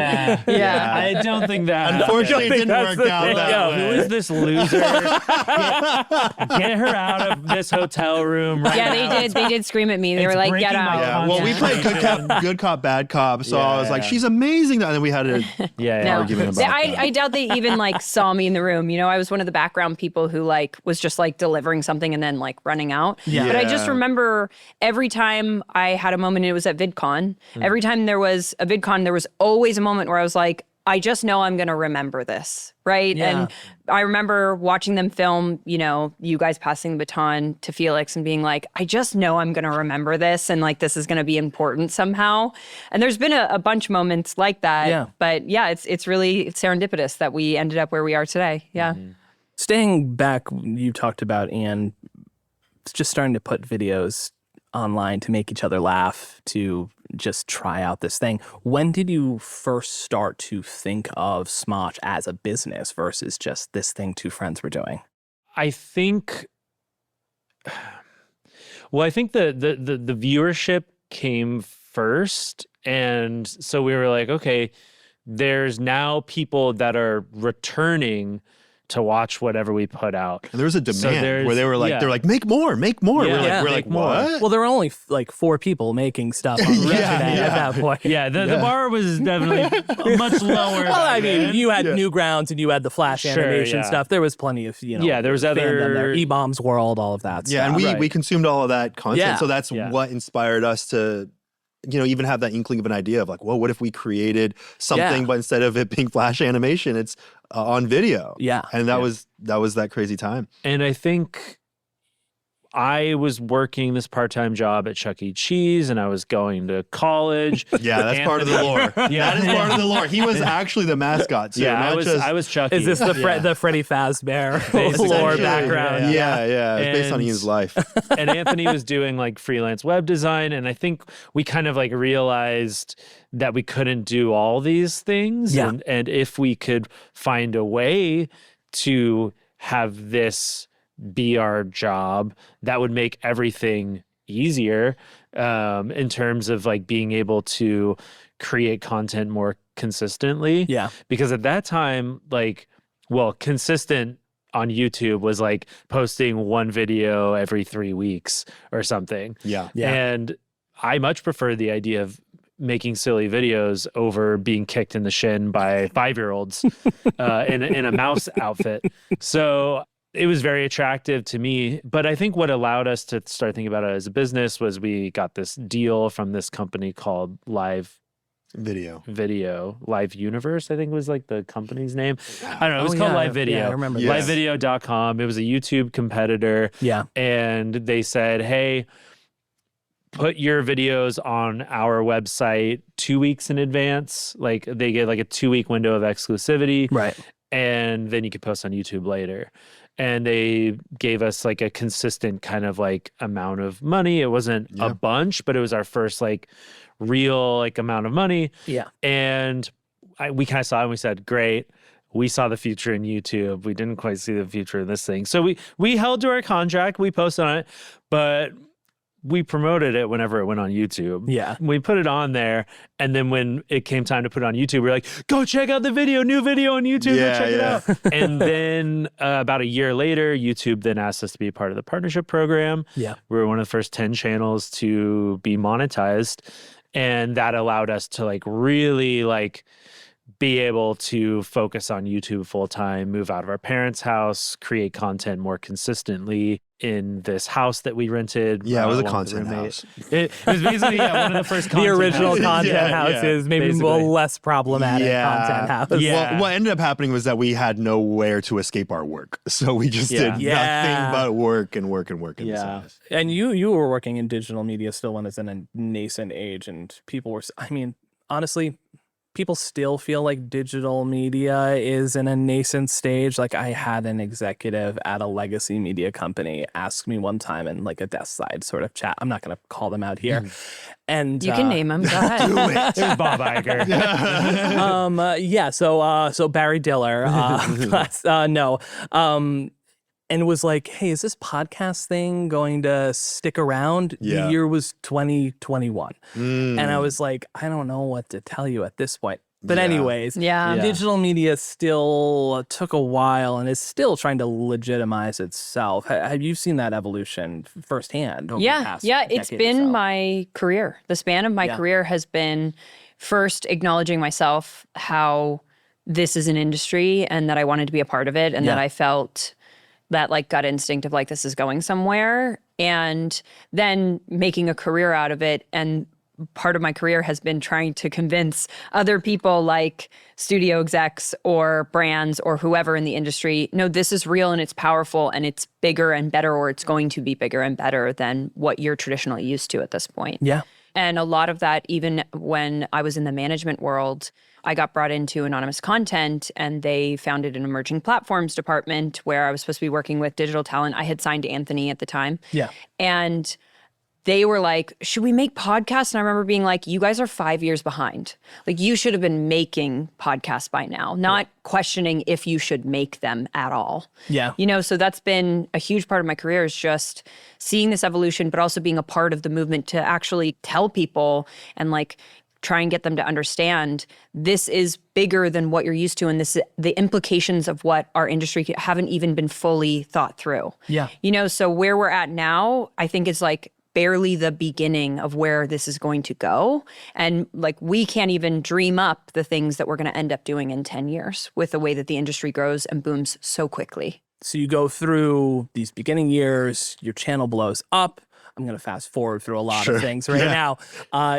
Yeah. I don't think that Unfortunately, it didn't work out that way. Who is this loser? Get her out of this hotel room right now. Yeah, they did scream at me. They were like, get out. Yeah, well, we played good cop, bad cop. So I was like, she's amazing. And then we had an argument about that. I doubt they even like saw me in the room. I was one of the background people who like was just like delivering something and then like running out. But I just remember every time I had a moment, it was at VidCon. Every time there was a VidCon, there was always a moment where I was like, I just know I'm going to remember this, right? Yeah. And I remember watching them film, you guys passing the baton to Felix and being like, I just know I'm going to remember this and like this is going to be important somehow. And there's been a bunch of moments like that. Yeah. But yeah, it's really serendipitous that we ended up where we are today. Yeah. Mm-hmm. Staying back, you talked about Anne just starting to put videos online to make each other laugh, to just try out this thing. When did you first start to think of Smosh as a business versus just this thing two friends were doing? I think the viewership came first. And so we were like, okay, there's now people that are returning to watch whatever we put out. And there was a demand where they were like, they're like, make more. Yeah, We're like, what? Well, there were only like 4 people making stuff on the internet at that point. Yeah, the bar was definitely much lower. Well, I mean, you had Newgrounds and you had the Flash animation stuff. There was plenty of, there was other E-Bombs World, all of that Yeah, stuff. and we consumed all of that content. Yeah. So that's what inspired us to, even have that inkling of an idea of like, well, what if we created something, but instead of it being Flash animation, it's on video. Yeah. And that was that crazy time. And I think I was working this part-time job at Chuck E. Cheese and I was going to college. Yeah, that's part of the lore. That is part of the lore. He was actually the mascot too. Yeah, I was Chucky. Is this the Freddy Fazbear lore background? Yeah. It's based on Ian's life. And Anthony was doing like freelance web design. And I think we kind of like realized that we couldn't do all these things. Yeah. And if we could find a way to have this be our job, that would make everything easier in terms of like being able to create content more consistently. Yeah. Because at that time, consistent on YouTube was like posting one video every 3 weeks or something. Yeah. And I much prefer the idea of making silly videos over being kicked in the shin by 5-year-olds in a mouse outfit. So it was very attractive to me. But I think what allowed us to start thinking about it as a business was we got this deal from this company called Live Universe, I think was like the company's name. I don't know. It was called Live Video. Yeah, I remember that. Livevideo.com. It was a YouTube competitor. Yeah. And they said, hey, put your videos on our website 2 weeks in advance. Like they get like a 2-week window of exclusivity. Right. And then you could post on YouTube later. And they gave us like a consistent kind of like amount of money. It wasn't a bunch, but it was our first like real like amount of money. Yeah. And we kind of saw it and we said, great. We saw the future in YouTube. We didn't quite see the future in this thing. So we held to our contract. We posted on it, but we promoted it whenever it went on YouTube. Yeah. We put it on there. And then when it came time to put it on YouTube, we were like, go check out the video, new video on YouTube. Go check it out. And then about a year later, YouTube then asked us to be a part of the partnership program. Yeah. We were one of the first 10 channels to be monetized. And that allowed us to like really like be able to focus on YouTube full time, move out of our parents' house, create content more consistently in this house that we rented. Yeah, it was a content house. It was basically one of the first the original houses. content houses, maybe a little less problematic content house. Yeah. Well, what ended up happening was that we had nowhere to escape our work. So we just did nothing but work and work and work. Yeah. And you were working in digital media still when it's in a nascent age, and people were, I mean, honestly, people still feel like digital media is in a nascent stage. Like I had an executive at a legacy media company ask me one time in like a desk side sort of chat. I'm not going to call them out here. And you can name them. Go ahead. Do it. It was Bob Iger. So Barry Diller, and was like, hey, is this podcast thing going to stick around? Yeah. The year was 2021. And I was like, I don't know what to tell you at this point. But anyways, digital media still took a while and is still trying to legitimize itself. Have you seen that evolution firsthand? Over the past It's been or so? my career. The span of my career has been first acknowledging myself how this is an industry and that I wanted to be a part of it and that I felt that like gut instinct of like, this is going somewhere, and then making a career out of it. And part of my career has been trying to convince other people like studio execs or brands or whoever in the industry, no, this is real and it's powerful and it's bigger and better, or it's going to be bigger and better than what you're traditionally used to at this point. Yeah. And a lot of that, even when I was in the management world, I got brought into anonymous content, and they founded an emerging platforms department where I was supposed to be working with digital talent. I had signed Anthony at the time. Yeah. And they were like, should we make podcasts? And I remember being like, you guys are 5 years behind. Like, you should have been making podcasts by now, not questioning if you should make them at all. Yeah. You know, so that's been a huge part of my career, is just seeing this evolution, but also being a part of the movement to actually tell people and like try and get them to understand this is bigger than what you're used to. And this, the implications of what our industry haven't even been fully thought through. Yeah. You know, so where we're at now, I think is like barely the beginning of where this is going to go. And like, we can't even dream up the things that we're going to end up doing in 10 years with the way that the industry grows and booms so quickly. So you go through these beginning years, your channel blows up. I'm going to fast forward through a lot of things right now.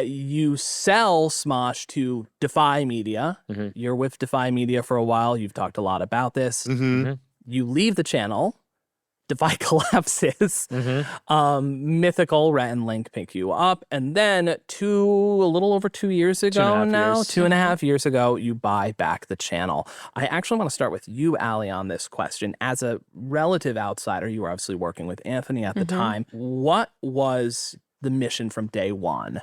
You sell Smosh to Defy Media. You're with Defy Media for a while. You've talked a lot about this. You leave the channel. Defy collapses. Mythical, Rhett and Link pick you up. And then a little over 2 years ago now, 2.5 years ago, you buy back the channel. I actually want to start with you, Ale, on this question. As a relative outsider, you were obviously working with Anthony at the time. What was the mission from day one,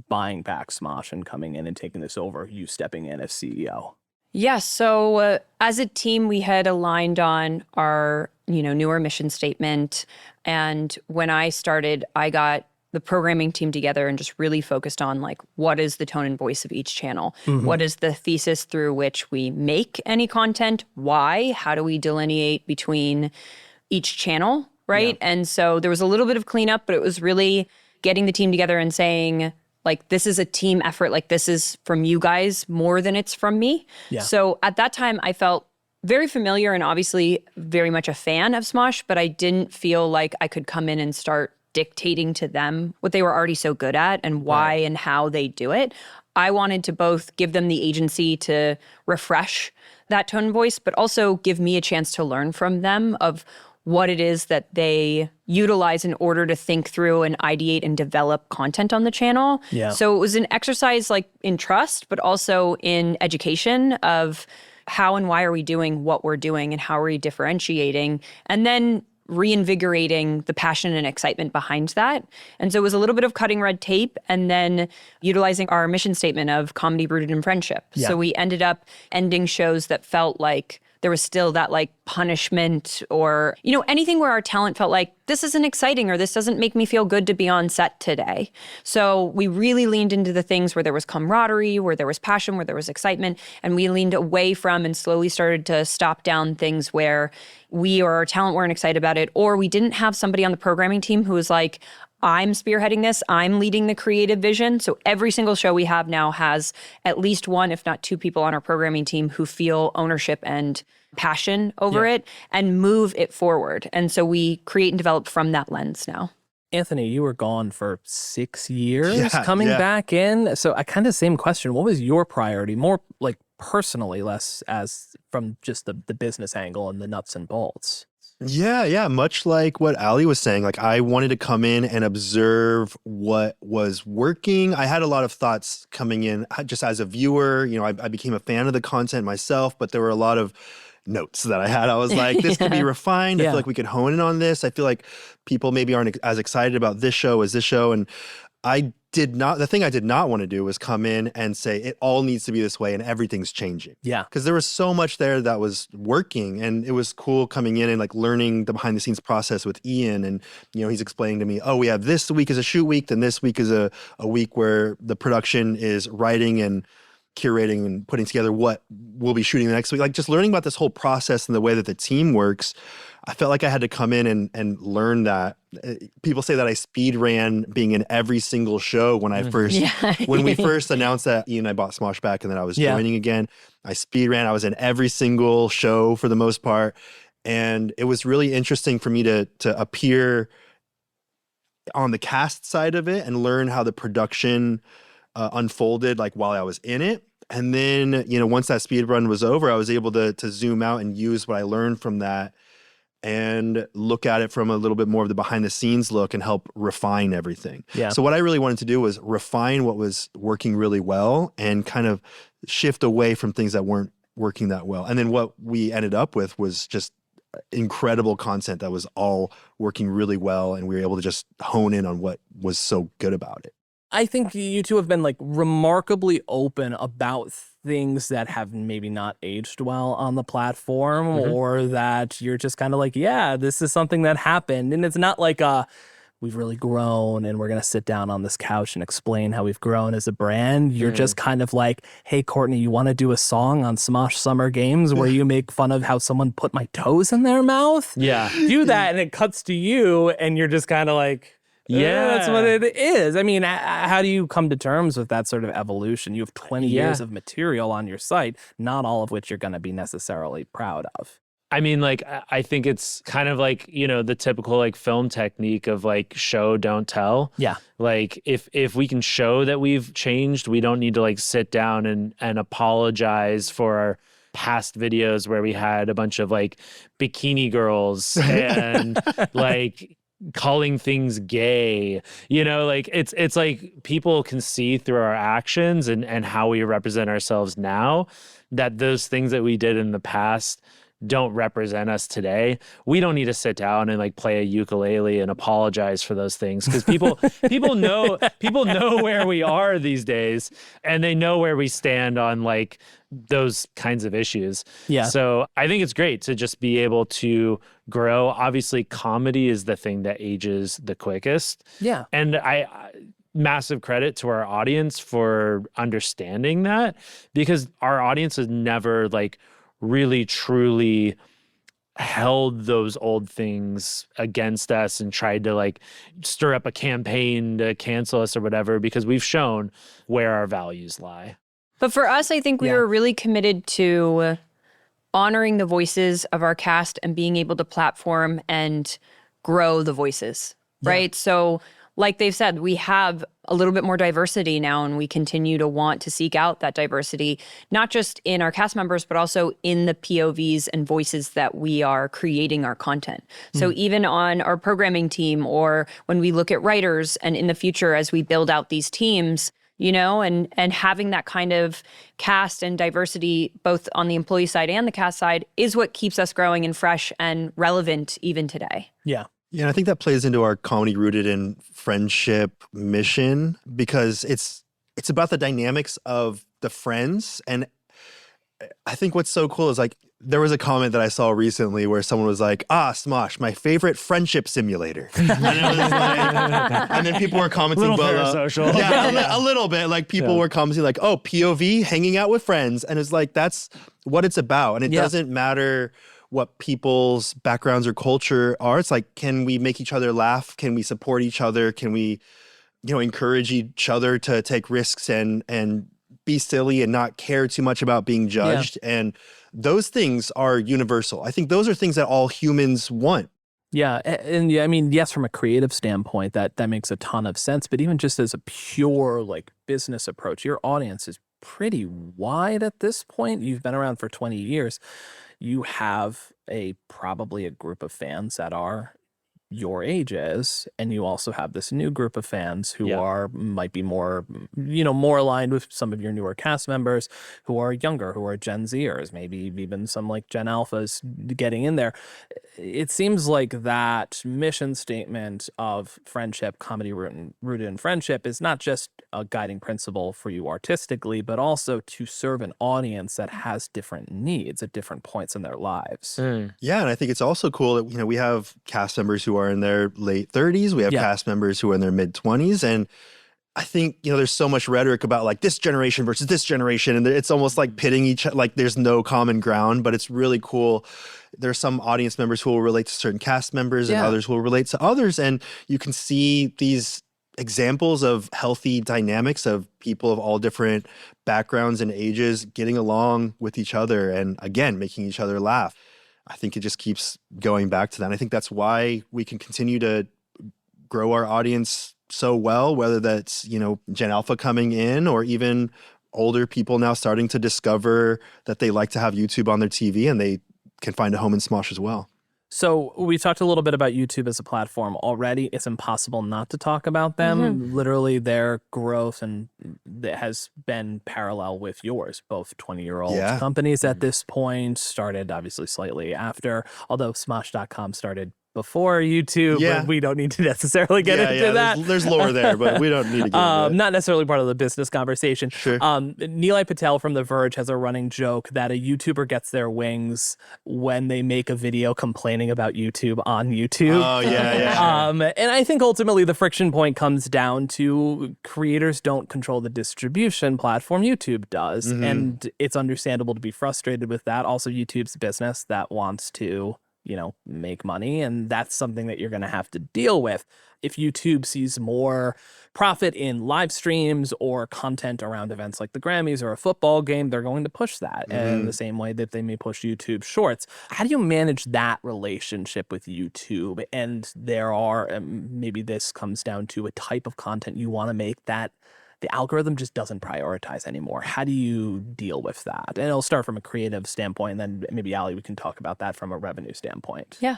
buying back Smosh and coming in and taking this over, you stepping in as CEO? Yeah, so as a team, we had aligned on our, newer mission statement. And when I started, I got the programming team together and just really focused on like, what is the tone and voice of each channel? What is the thesis through which we make any content? Why? How do we delineate between each channel, right? And so there was a little bit of cleanup, but it was really getting the team together and saying, like, this is a team effort. Like, this is from you guys more than it's from me. Yeah. So at that time, I felt very familiar and obviously very much a fan of Smosh, but I didn't feel like I could come in and start dictating to them what they were already so good at and why and how they do it. I wanted to both give them the agency to refresh that tone and voice, but also give me a chance to learn from them of what it is that they utilize in order to think through and ideate and develop content on the channel. Yeah. So it was an exercise like in trust, but also in education of how and why are we doing what we're doing and how are we differentiating, and then reinvigorating the passion and excitement behind that. And so it was a little bit of cutting red tape and then utilizing our mission statement of comedy rooted in friendship. Yeah. So we ended up ending shows that felt like there was still that like punishment or, anything where our talent felt like this isn't exciting or this doesn't make me feel good to be on set today. So we really leaned into the things where there was camaraderie, where there was passion, where there was excitement. And we leaned away from and slowly started to stop down things where we or our talent weren't excited about it, or we didn't have somebody on the programming team who was like, I'm spearheading this, I'm leading the creative vision. So every single show we have now has at least one, if not two people on our programming team who feel ownership and passion over it and move it forward. And so we create and develop from that lens now. Anthony, you were gone for 6 years, coming back in. So I kind of same question. What was your priority? More like personally, less as from just the business angle and the nuts and bolts. Yeah. Much like what Ali was saying, like I wanted to come in and observe what was working. I had a lot of thoughts coming in just as a viewer. I became a fan of the content myself, but there were a lot of notes that I had. I was like, this could be refined. I feel like we could hone in on this. I feel like people maybe aren't as excited about this show as this show. And the thing I did not want to do was come in and say it all needs to be this way and everything's changing. Yeah. Because there was so much there that was working, and it was cool coming in and like learning the behind the scenes process with Ian. And, he's explaining to me, we have this week is a shoot week, then this week is a week where the production is writing and curating and putting together what we'll be shooting the next week. Like just learning about this whole process and the way that the team works. I felt like I had to come in and learn that. People say that I speed ran being in every single show when I first, when we first announced that Ian and I bought Smosh back and then I was joining again. I speed ran. I was in every single show for the most part. And it was really interesting for me to appear on the cast side of it and learn how the production unfolded like while I was in it. And then, once that speed run was over, I was able to zoom out and use what I learned from that and look at it from a little bit more of the behind the scenes look and help refine everything. Yeah. So what I really wanted to do was refine what was working really well and kind of shift away from things that weren't working that well. And then what we ended up with was just incredible content that was all working really well, and we were able to just hone in on what was so good about it. I think you two have been like remarkably open about things that have maybe not aged well on the platform, or that you're just kind of like, yeah, this is something that happened. And it's not like we've really grown and we're going to sit down on this couch and explain how we've grown as a brand. You're just kind of like, hey, Courtney, you want to do a song on Smosh Summer Games where you make fun of how someone put my toes in their mouth? Yeah. Do that, and it cuts to you and you're just kind of like, yeah, that's what it is. I mean, how do you come to terms with that sort of evolution? You have 20 years of material on your site, not all of which you're going to be necessarily proud of. I mean, like, I think it's kind of like, the typical like film technique of like show, don't tell. Yeah. Like if we can show that we've changed, we don't need to like sit down and apologize for our past videos where we had a bunch of like bikini girls and like calling things gay, like it's like people can see through our actions and how we represent ourselves now, that those things that we did in the past don't represent us today. We don't need to sit down and like play a ukulele and apologize for those things, because people know where we are these days, and they know where we stand on like those kinds of issues. Yeah. So I think it's great to just be able to grow. Obviously, comedy is the thing that ages the quickest. Yeah. And I massive credit to our audience for understanding that, because our audience has never like really truly held those old things against us and tried to like stir up a campaign to cancel us or whatever, because we've shown where our values lie. But for us, I think we were really committed to honoring the voices of our cast and being able to platform and grow the voices, right? So like they've said, we have a little bit more diversity now, and we continue to want to seek out that diversity, not just in our cast members, but also in the POVs and voices that we are creating our content. So even on our programming team, or when we look at writers, and in the future as we build out these teams, and having that kind of cast and diversity, both on the employee side and the cast side, is what keeps us growing and fresh and relevant even today. Yeah. Yeah, and I think that plays into our comedy rooted in friendship mission, because it's about the dynamics of the friends. And I think what's so cool is like, there was a comment that I saw recently where someone was like, Smosh, my favorite friendship simulator. And, it was like, and then people were commenting parasocial. Yeah, a little bit. Like people were commenting like, oh, POV, hanging out with friends. And it's like, that's what it's about. And it doesn't matter what people's backgrounds or culture are. It's like, can we make each other laugh? Can we support each other? Can we, encourage each other to take risks and be silly and not care too much about being judged? And those things are universal. I think those are things that all humans want. Yeah. And I mean, yes, from a creative standpoint, that makes a ton of sense. But even just as a pure like business approach, your audience is pretty wide at this point. You've been around for 20 years. You have probably a group of fans that are your ages, and you also have this new group of fans who might be more, more aligned with some of your newer cast members, who are younger, who are Gen Zers, maybe even some like Gen Alphas getting in there. It seems like that mission statement of friendship, comedy rooted in friendship, is not just a guiding principle for you artistically, but also to serve an audience that has different needs at different points in their lives. Yeah, and I think it's also cool that we have cast members who are in their late 30s. We have cast members who are in their mid 20s, and I think there's so much rhetoric about like this generation versus this generation, and it's almost like pitting each, like there's no common ground. But it's really cool. There's some audience members who will relate to certain cast members, and others will relate to others, and you can see these examples of healthy dynamics of people of all different backgrounds and ages getting along with each other, and again making each other laugh. I think it just keeps going back to that. And I think that's why we can continue to grow our audience so well, whether that's, Gen Alpha coming in or even older people now starting to discover that they like to have YouTube on their TV and they can find a home in Smosh as well. So we talked a little bit about YouTube as a platform already. It's impossible not to talk about them. Literally, their growth and that has been parallel with yours. Both 20-year-old companies at this point, started obviously slightly after, although Smosh.com started before YouTube, but we don't need to necessarily get into that. There's lore there, but we don't need to get into it. Not necessarily part of the business conversation. Sure. Nilay Patel from The Verge has a running joke that a YouTuber gets their wings when they make a video complaining about YouTube on YouTube. Oh, yeah. And I think ultimately the friction point comes down to creators don't control the distribution platform. YouTube does. And it's understandable to be frustrated with that. Also, YouTube's a business that wants to make money. And that's something that you're going to have to deal with. If YouTube sees more profit in live streams or content around events like the Grammys or a football game, they're going to push that in the same way that they may push YouTube Shorts. How do you manage that relationship with YouTube? And there are, maybe this comes down to a type of content you want to make that the algorithm just doesn't prioritize anymore. How do you deal with that? And it'll start from a creative standpoint, and then maybe, Ali, we can talk about that from a revenue standpoint. Yeah.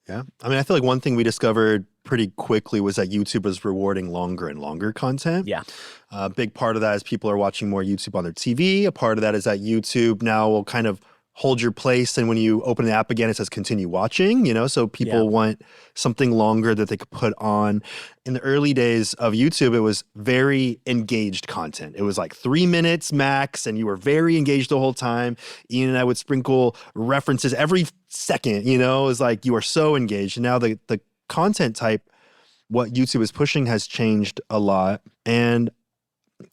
Yeah. I mean, I feel like one thing we discovered pretty quickly was that YouTube was rewarding longer and longer content. Yeah. A big part of that is people are watching more YouTube on their TV. A part of that is that YouTube now will kind of hold your place, and when you open the app again, it says continue watching, so people want something longer that they could put on. In the early days of YouTube, it was very engaged content. It was like 3 minutes max, and you were very engaged the whole time. Ian and I would sprinkle references every second, it was like you are so engaged. And now the content type, what YouTube is pushing, has changed a lot. And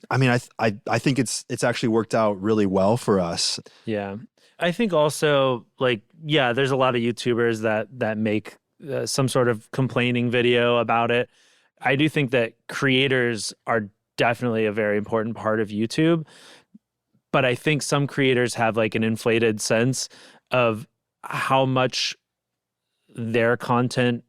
I mean, I think it's actually worked out really well for us. Yeah. I think also, there's a lot of YouTubers that make some sort of complaining video about it. I do think that creators are definitely a very important part of YouTube, but I think some creators have an inflated sense of how much their content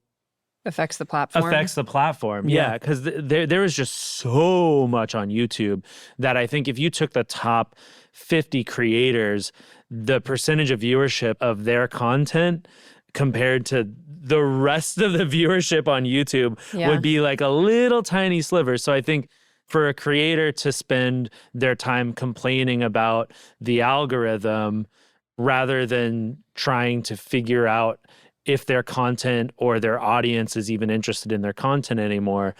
affects the platform. Yeah, because there is just so much on YouTube that I think if you took the top 50 creators, the percentage of viewership of their content compared to the rest of the viewership on YouTube would be like a little tiny sliver. So I think for a creator to spend their time complaining about the algorithm rather than trying to figure out if their content or their audience is even interested in their content anymore,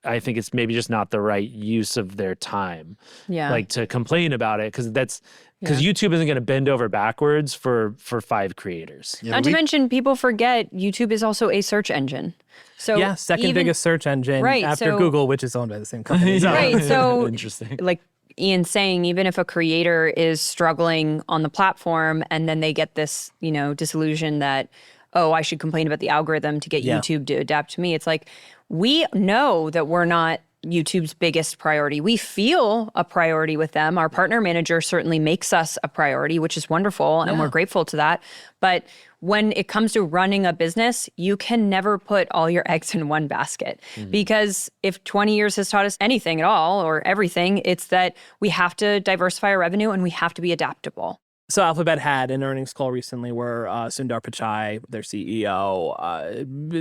I think it's maybe just not the right use of their time. Yeah. To complain about it, because YouTube isn't going to bend over backwards for 5 creators. Yeah, Not to mention, people forget YouTube is also a search engine. So second biggest search engine after Google, which is owned by the same company. Right. So interesting. Like Ian's saying, even if a creator is struggling on the platform and then they get this, disillusion that, oh, I should complain about the algorithm to get YouTube to adapt to me. It's like, we know that we're not YouTube's biggest priority. We feel a priority with them. Our partner manager certainly makes us a priority, which is wonderful, and we're grateful to that. But when it comes to running a business, you can never put all your eggs in one basket. Because if 20 years has taught us anything at all, or everything, it's that we have to diversify our revenue and we have to be adaptable. So Alphabet had an earnings call recently where Sundar Pichai, their CEO,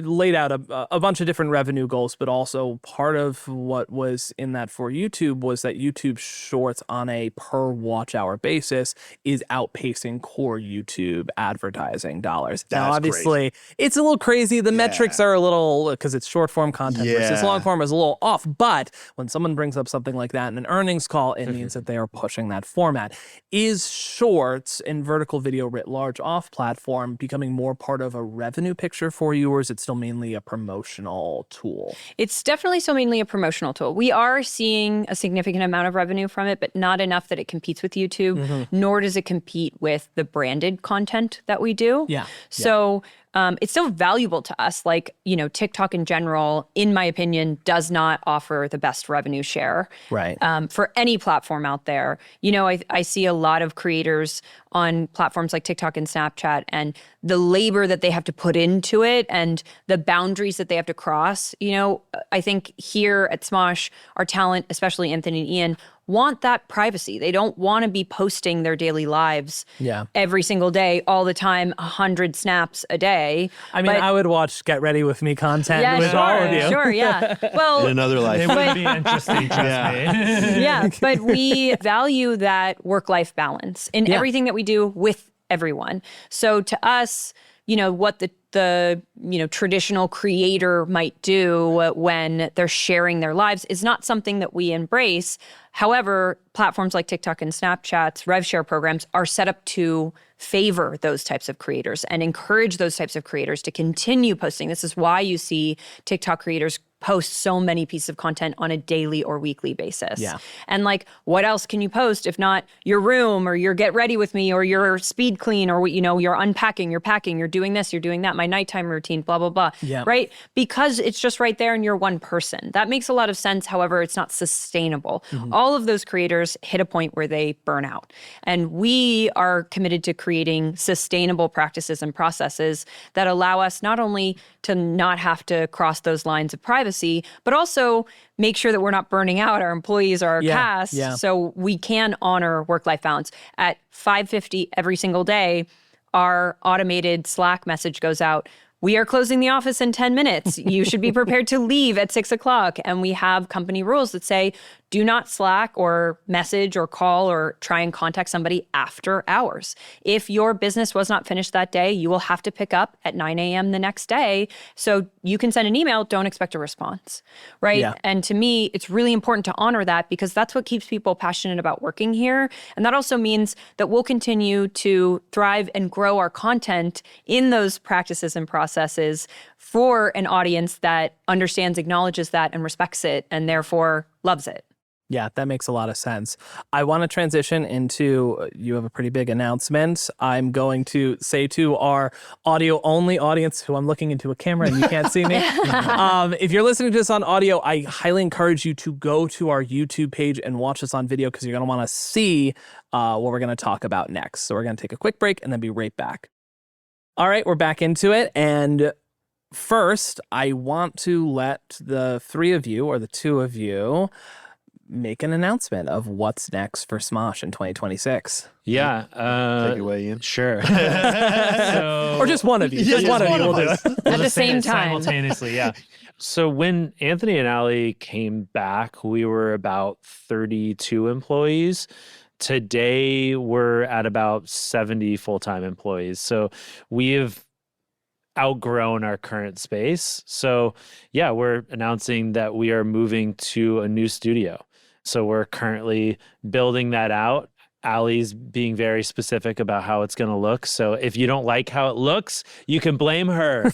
laid out a bunch of different revenue goals, but also part of what was in that for YouTube was that YouTube Shorts on a per watch hour basis is outpacing core YouTube advertising dollars. Now, obviously, it's a little crazy. The metrics are a little, because it's short form content versus long form, is a little off. But when someone brings up something like that in an earnings call, it means that they are pushing that format. Is Shorts and vertical video writ large off platform becoming more part of a revenue picture for you, or is it still mainly a promotional tool? It's definitely still mainly a promotional tool. We are seeing a significant amount of revenue from it, but not enough that it competes with YouTube, nor does it compete with the branded content that we do. So it's still valuable to us. Like, TikTok in general, in my opinion, does not offer the best revenue share. Right. For any platform out there. I see a lot of creators on platforms like TikTok and Snapchat, and the labor that they have to put into it and the boundaries that they have to cross. I think here at Smosh, our talent, especially Anthony and Ian, want that privacy. They don't want to be posting their daily lives every single day, all the time, 100 snaps a day. I mean, I would watch Get Ready With Me content with all of you. Sure, yeah. Well, in another life. It would be interesting, trust me. Yeah, but we value that work-life balance in everything that we do with everyone. So to us, what the traditional creator might do when they're sharing their lives is not something that we embrace. However, platforms like TikTok and Snapchat's rev share programs are set up to favor those types of creators and encourage those types of creators to continue posting. This is why you see TikTok creators post so many pieces of content on a daily or weekly basis. Yeah. And what else can you post if not your room or your get ready with me or your speed clean or, you're unpacking, you're packing, you're doing this, you're doing that, my nighttime routine, blah, blah, blah. Yeah. Right? Because it's just right there and you're one person. That makes a lot of sense. However, it's not sustainable. All of those creators hit a point where they burn out. And we are committed to creating sustainable practices and processes that allow us not only to not have to cross those lines of privacy, but also make sure that we're not burning out our employees or our cast so we can honor work-life balance. At 5:50 every single day, our automated Slack message goes out. We are closing the office in 10 minutes. You should be prepared to leave at 6 o'clock. And we have company rules that say, do not Slack or message or call or try and contact somebody after hours. If your business was not finished that day, you will have to pick up at 9 a.m. the next day. So you can send an email, don't expect a response, right? Yeah. And to me, it's really important to honor that because that's what keeps people passionate about working here. And that also means that we'll continue to thrive and grow our content in those practices and processes for an audience that understands, acknowledges that, and respects it, and therefore loves it. Yeah, that makes a lot of sense. I want to transition into, you have a pretty big announcement. I'm going to say to our audio-only audience, who I'm looking into a camera and you can't see me. If you're listening to this on audio, I highly encourage you to go to our YouTube page and watch us on video because you're going to want to see what we're going to talk about next. So we're going to take a quick break and then be right back. All right, we're back into it. And first, I want to let the three of you, or the two of you, make an announcement of what's next for Smosh in 2026. Yeah. Take it away, Ian. Sure. Or just one of you. Just one of you will do it. At the same time. Simultaneously, yeah. So when Anthony and Ale came back, we were about 32 employees. Today, we're at about 70 full-time employees. So we have outgrown our current space. So yeah, we're announcing that we are moving to a new studio. So we're currently building that out. Ali's being very specific about how it's going to look. So if you don't like how it looks, you can blame her.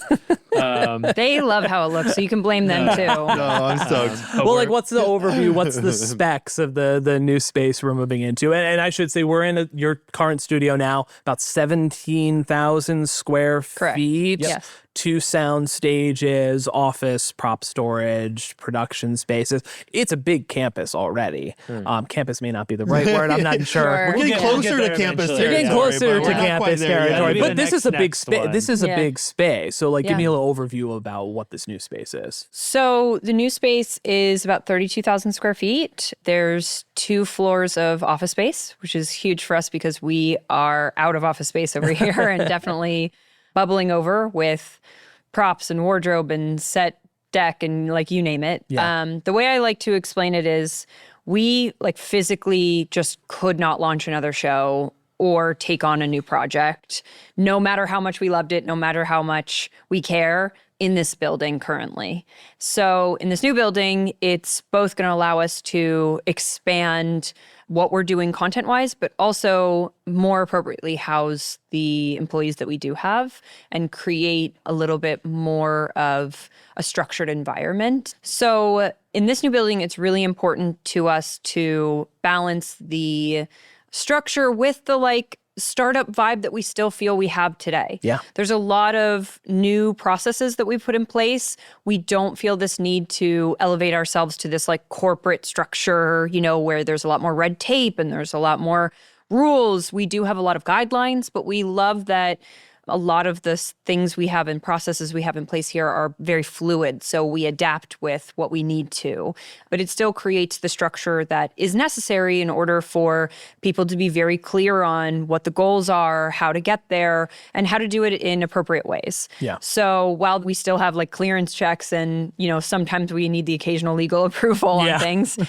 They love how it looks, so you can blame them too. No, I'm stoked. Well, what's the overview? What's the specs of the new space we're moving into? And I should say we're in your current studio now, about 17,000 square Correct. feet. Yes. 2 sound stages, office, prop storage, production spaces. It's a big campus already. Campus may not be the right word. I'm not sure. We're getting closer to campus eventually. You're getting closer to but we're not quite campus there yet. territory, Maybe but the this is a big next space. one. This is a Yeah. big space. So, give Yeah. me a little overview about what this new space is. So the new space is about 32,000 square feet. There's 2 floors of office space, which is huge for us because we are out of office space over here and definitely bubbling over with props and wardrobe and set deck and you name it. Yeah. The way I like to explain it is we physically just could not launch another show or take on a new project, no matter how much we loved it, no matter how much we care, in this building currently. So in this new building, it's both going to allow us to expand what we're doing content-wise, but also more appropriately house the employees that we do have and create a little bit more of a structured environment. So in this new building, it's really important to us to balance the structure with the startup vibe that we still feel we have today. Yeah. There's a lot of new processes that we put in place. We don't feel this need to elevate ourselves to this like corporate structure, where there's a lot more red tape and there's a lot more rules. We do have a lot of guidelines, but we love that a lot of the things we have and processes we have in place here are very fluid. So we adapt with what we need to, but it still creates the structure that is necessary in order for people to be very clear on what the goals are, how to get there, and how to do it in appropriate ways. Yeah. So while we still have like clearance checks and, sometimes we need the occasional legal approval on things,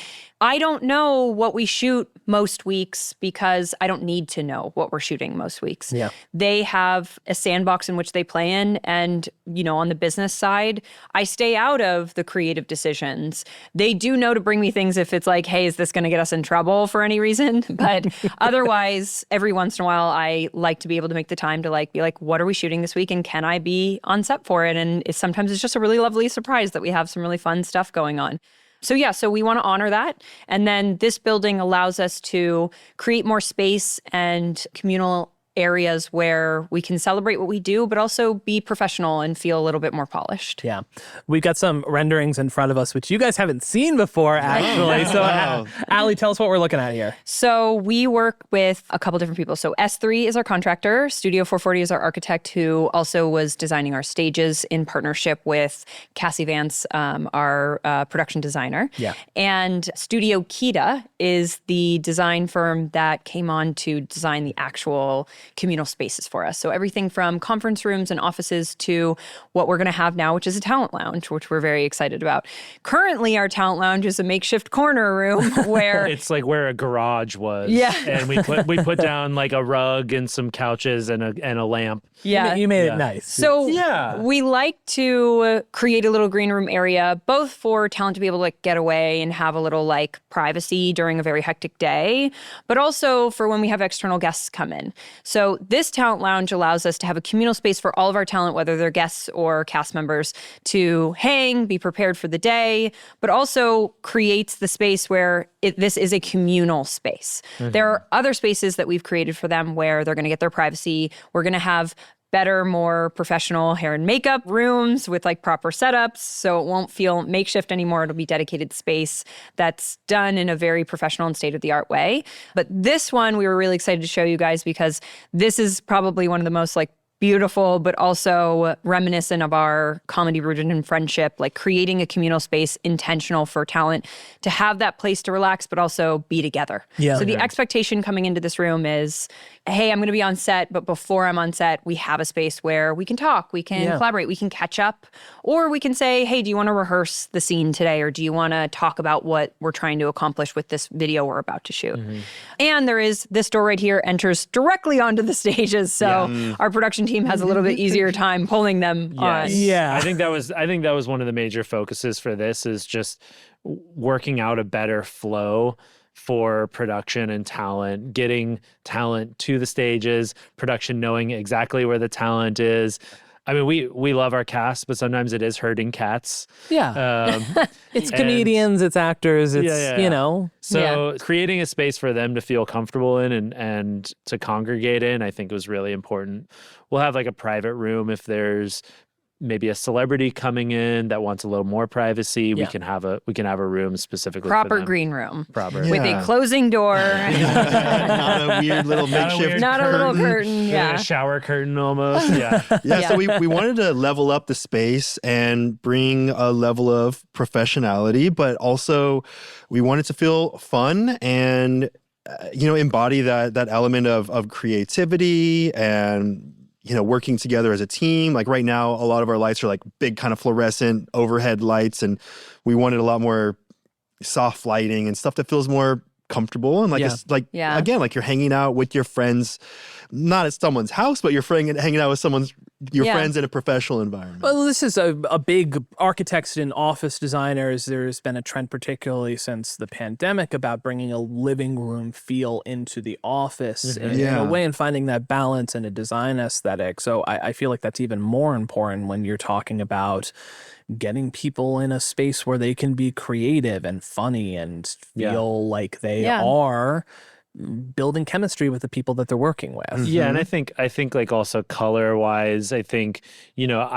I don't know what we shoot most weeks because I don't need to know what we're shooting most weeks. Yeah. They have a sandbox in which they play in. And, on the business side, I stay out of the creative decisions. They do know to bring me things if it's like, hey, is this going to get us in trouble for any reason? But otherwise, every once in a while, I like to be able to make the time to be like, what are we shooting this week? And can I be on set for it? And sometimes it's just a really lovely surprise that we have some really fun stuff going on. So we want to honor that. And then this building allows us to create more space and communal areas where we can celebrate what we do, but also be professional and feel a little bit more polished. Yeah. We've got some renderings in front of us, which you guys haven't seen before, actually. So, Ali, tell us what we're looking at here. So we work with a couple different people. So S3 is our contractor. Studio 440 is our architect who also was designing our stages in partnership with Cassie Vance, our production designer. Yeah. And Studio Kita is the design firm that came on to design the actual communal spaces for us. So everything from conference rooms and offices to what we're going to have now, which is a talent lounge, which we're very excited about. Currently, our talent lounge is a makeshift corner room where it's like where a garage was. Yeah. And we put down like a rug and some couches and a lamp. Yeah. You made it nice. So we like to create a little green room area, both for talent to be able to get away and have a little privacy during a very hectic day, but also for when we have external guests come in. So this talent lounge allows us to have a communal space for all of our talent, whether they're guests or cast members, to hang, be prepared for the day, but also creates the space where this is a communal space. Mm-hmm. There are other spaces that we've created for them where they're going to get their privacy. We're going to have better, more professional hair and makeup rooms with proper setups. So it won't feel makeshift anymore. It'll be dedicated space that's done in a very professional and state-of-the-art way. But this one, we were really excited to show you guys because this is probably one of the most beautiful, but also reminiscent of our comedy rooted in friendship, creating a communal space intentional for talent to have that place to relax, but also be together. Yeah. So the expectation coming into this room is, hey, I'm going to be on set, but before I'm on set, we have a space where we can talk, we can collaborate, we can catch up, or we can say, hey, do you want to rehearse the scene today? Or do you want to talk about what we're trying to accomplish with this video we're about to shoot? Mm-hmm. And there is this door right here enters directly onto the stages. So our production team has a little bit easier time pulling them on. Yeah. I think that was one of the major focuses for this is just working out a better flow for production and talent, getting talent to the stages, production knowing exactly where the talent is. I mean, we love our cast, but sometimes it is herding cats. Yeah. It's comedians, it's actors, it's, So creating a space for them to feel comfortable in and to congregate in, I think was really important. We'll have a private room if there's maybe a celebrity coming in that wants a little more privacy. We can have a room specifically proper for them. Green room. Proper. With a closing door. Not a weird little makeshift Not a little curtain. A shower curtain almost. Yeah. So we wanted to level up the space and bring a level of professionality, but also we wanted to feel fun and embody that element of creativity and working together as a team. Right now, a lot of our lights are big kind of fluorescent overhead lights, and we wanted a lot more soft lighting and stuff that feels more comfortable and again, you're hanging out with your friends, not at someone's house, but you're hanging out with your friends in a professional environment. Well, this is a big architects and office designers. There's been a trend, particularly since the pandemic, about bringing a living room feel into the office in a way and finding that balance in a design aesthetic. So I feel like that's even more important when you're talking about getting people in a space where they can be creative and funny and feel like they are building chemistry with the people that they're working with. Yeah, and I think like also color wise, I think, you know,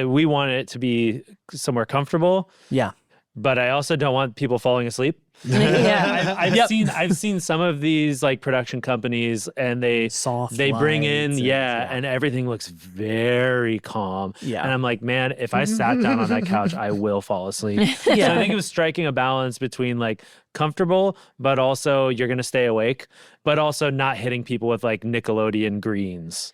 we want it to be somewhere comfortable. Yeah. But I also don't want people falling asleep. Yeah. I've seen some of these like production companies, and they bring in and everything looks very calm. Yeah. And I'm like, man, if I sat down on that couch, I will fall asleep. So I think it was striking a balance between like comfortable, but also you're gonna stay awake, but also not hitting people with like Nickelodeon greens.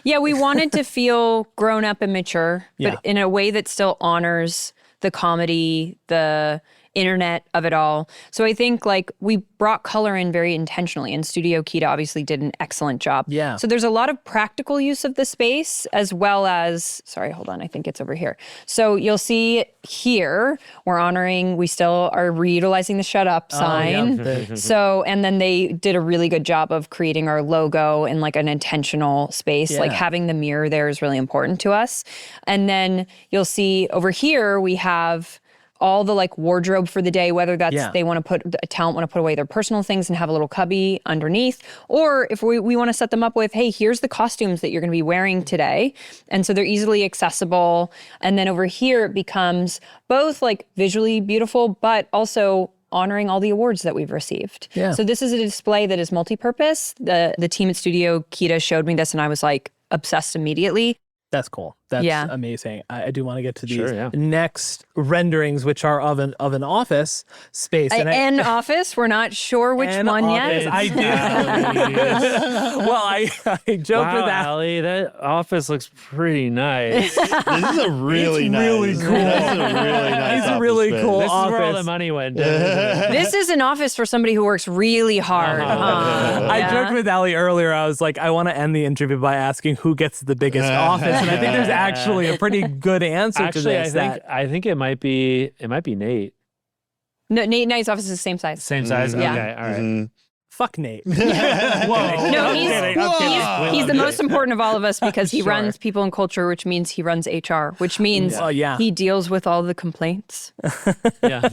Yeah, we wanted to feel grown up and mature, but in a way that still honors the comedy, the internet of it all. So I think like we brought color in very intentionally, and Studio Kita obviously did an excellent job. Yeah. So there's a lot of practical use of the space, as well as, sorry, hold on, I think it's over here. So you'll see here, we still are reutilizing the shut up sign. Yeah. So, and then they did a really good job of creating our logo in like an intentional space. Like having the mirror there is really important to us. And then you'll see over here, we have all the like wardrobe for the day, whether that's they want to put, a talent want to put away their personal things and have a little cubby underneath, or if we want to set them up with, hey, here's the costumes that you're going to be wearing today. And so they're easily accessible. And then over here, it becomes both like visually beautiful, but also honoring all the awards that we've received. Yeah. So this is a display that is multi-purpose. The team at Studio Kita showed me this and I was like obsessed immediately. That's cool. That's amazing. I do want to get to these Sure, next renderings, which are of an office space. An office. We're not sure which one yet. I do. Well, I joked with that. Ali, that office looks pretty nice. This is a really nice. Really cool. This is a really nice. It's a really office cool space. This is where all the office. money went. This is an office for somebody who works really hard. I joked with Ali earlier. I was like, I want to end the interview by asking who gets the biggest office, and I think there's actually a pretty good answer to this. I think it might be Nate. No, Nate and I's office is the same size. Same size. Yeah. Okay, all right. Fuck Nate. No, he's the most important of all of us because he runs people and culture, which means he runs HR, which means he deals with all the complaints. Yeah.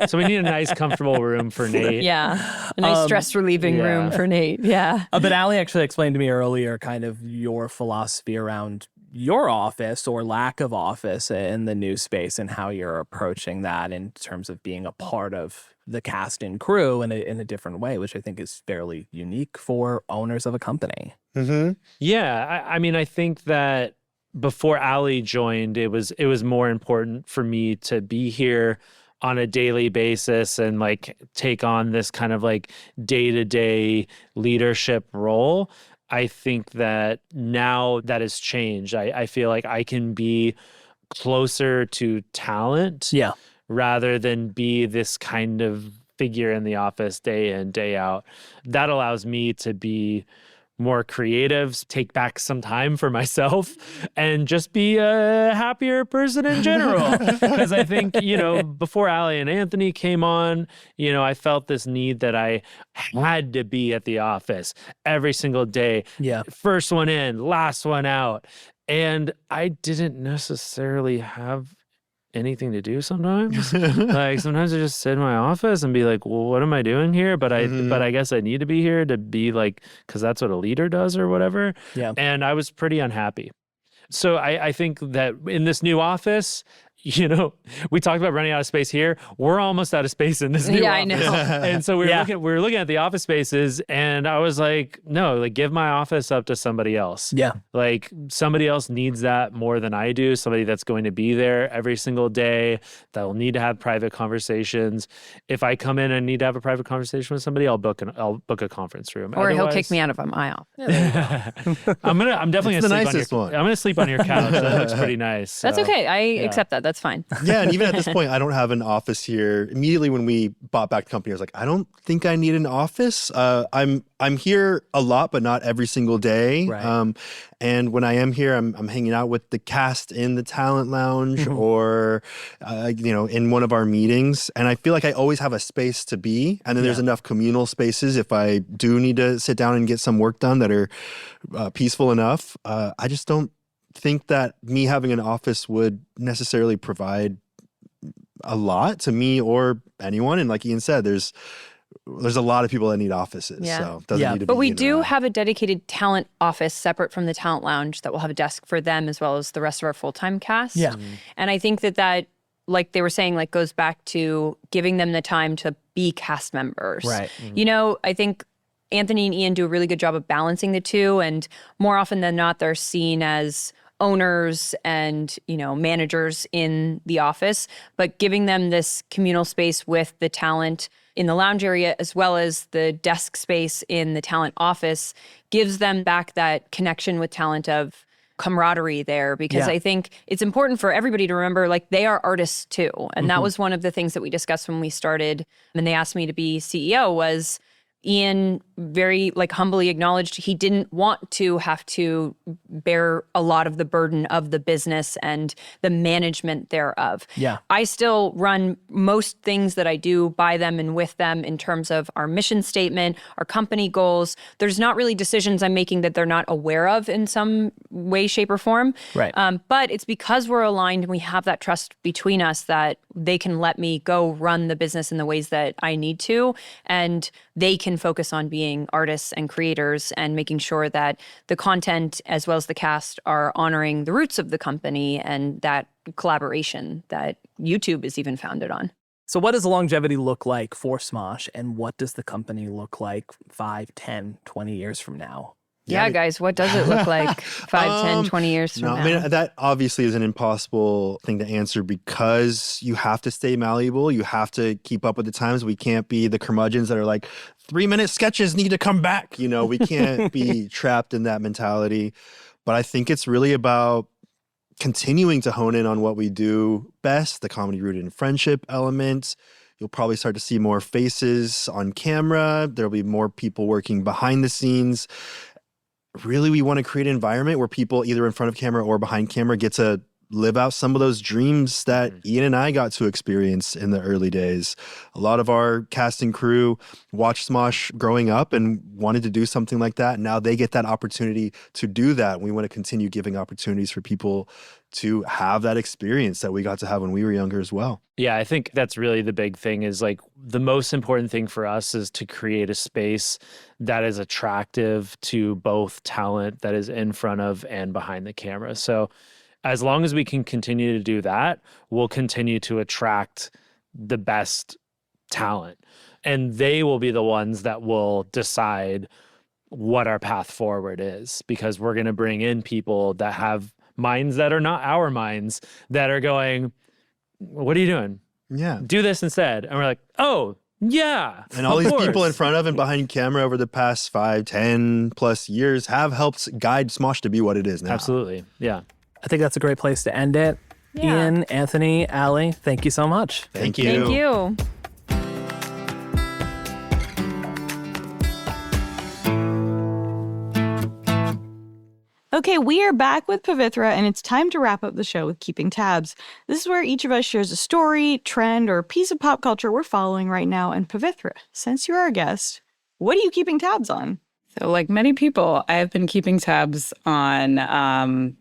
So we need a nice, comfortable room for Nate. Yeah. A nice stress relieving room for Nate. Yeah. But Ali actually explained to me earlier kind of your philosophy around your office or lack of office in the new space and how you're approaching that in terms of being a part of the cast and crew in a different way, which I think is fairly unique for owners of a company. Mm-hmm. Yeah, I mean, I think that before Ali joined, it was more important for me to be here on a daily basis and like take on this kind of like day-to-day leadership role. I think that now that has changed. I feel like I can be closer to talent rather than be this kind of figure in the office day in, day out. That allows me to be more creative, take back some time for myself, and just be a happier person in general. Because I think, before Ali and Anthony came on, I felt this need that I had to be at the office every single day. Yeah. First one in, last one out. And I didn't necessarily have anything to do sometimes. Like sometimes I just sit in my office and be like, well, what am I doing here? But I guess I need to be here to be like, because that's what a leader does or whatever. Yeah. And I was pretty unhappy. So I think that in this new office, we talked about running out of space here. We're almost out of space in this new office. I know. And so we were looking at the office spaces, and I was like, no, like give my office up to somebody else. Yeah. Like somebody else needs that more than I do. Somebody that's going to be there every single day, that will need to have private conversations. If I come in and need to have a private conversation with somebody, I'll book a conference room. Or he'll kick me out of my office. I'm definitely It's the gonna nicest one. I'm gonna sleep on your couch. That looks pretty nice. That's okay. I accept that. That's fine. Yeah, and even at this point, I don't have an office here. Immediately when we bought back the company, I was like, I don't think I need an office. I'm here a lot, but not every single day. Right. And when I am here, I'm hanging out with the cast in the talent lounge or, in one of our meetings. And I feel like I always have a space to be. And then there's enough communal spaces if I do need to sit down and get some work done that are peaceful enough. I just don't think that me having an office would necessarily provide a lot to me or anyone. And like Ian said, there's there's a lot of people that need offices. Yeah. So it doesn't need to But be we in or do out. have a dedicated talent office separate from the talent lounge that will have a desk for them as well as the rest of our full-time cast. Yeah. And I think that, like they were saying, like goes back to giving them the time to be cast members. Right. You know, I think Anthony and Ian do a really good job of balancing the two. And more often than not, they're seen as owners and, you know, managers in the office, but giving them this communal space with the talent in the lounge area as well as the desk space in the talent office gives them back that connection with talent of camaraderie there, because Yeah. I think it's important for everybody to remember, like, they are artists too. And that was one of the things that we discussed when we started and they asked me to be CEO was Ian very like humbly acknowledged he didn't want to have to bear a lot of the burden of the business and the management thereof. Yeah. I still run most things that I do by them and with them in terms of our mission statement, our company goals. There's not really decisions I'm making that they're not aware of in some way, shape, or form. Right. But it's because we're aligned and we have that trust between us that they can let me go run the business in the ways that I need to. And they can focus on being artists and creators and making sure that the content as well as the cast are honoring the roots of the company and that collaboration that YouTube is even founded on. So what does longevity look like for Smosh, and what does the company look like 5, 10, 20 years from now? Yeah, guys, what does it look like 5, 10, 20 years from now? I mean, that obviously is an impossible thing to answer because you have to stay malleable. You have to keep up with the times. We can't be the curmudgeons that are like, 3-minute sketches need to come back. You know, we can't be trapped in that mentality. But I think it's really about continuing to hone in on what we do best, the comedy rooted in friendship element. You'll probably start to see more faces on camera. There'll be more people working behind the scenes. Really, we want to create an environment where people either in front of camera or behind camera get to live out some of those dreams that Ian and I got to experience in the early days. A lot of our cast and crew watched Smosh growing up and wanted to do something like that. Now they get that opportunity to do that. We want to continue giving opportunities for people to have that experience that we got to have when we were younger as well. Yeah, I think that's really the big thing is like the most important thing for us is to create a space that is attractive to both talent that is in front of and behind the camera. So as long as we can continue to do that, we'll continue to attract the best talent. And they will be the ones that will decide what our path forward is, because we're going to bring in people that have minds that are not our minds that are going, what are you doing? Yeah. Do this instead. And we're like, oh, yeah. And all of these course. people in front of and behind camera over the past 5, 10 plus years have helped guide Smosh to be what it is now. Absolutely. Yeah. I think that's a great place to end it. Yeah. Ian, Anthony, Ale, thank you so much. Thank you. Thank you. Okay, we are back with Pavithra, and it's time to wrap up the show with Keeping Tabs. This is where each of us shares a story, trend, or piece of pop culture we're following right now. And Pavithra, since you're our guest, what are you keeping tabs on? So like many people, I have been keeping tabs on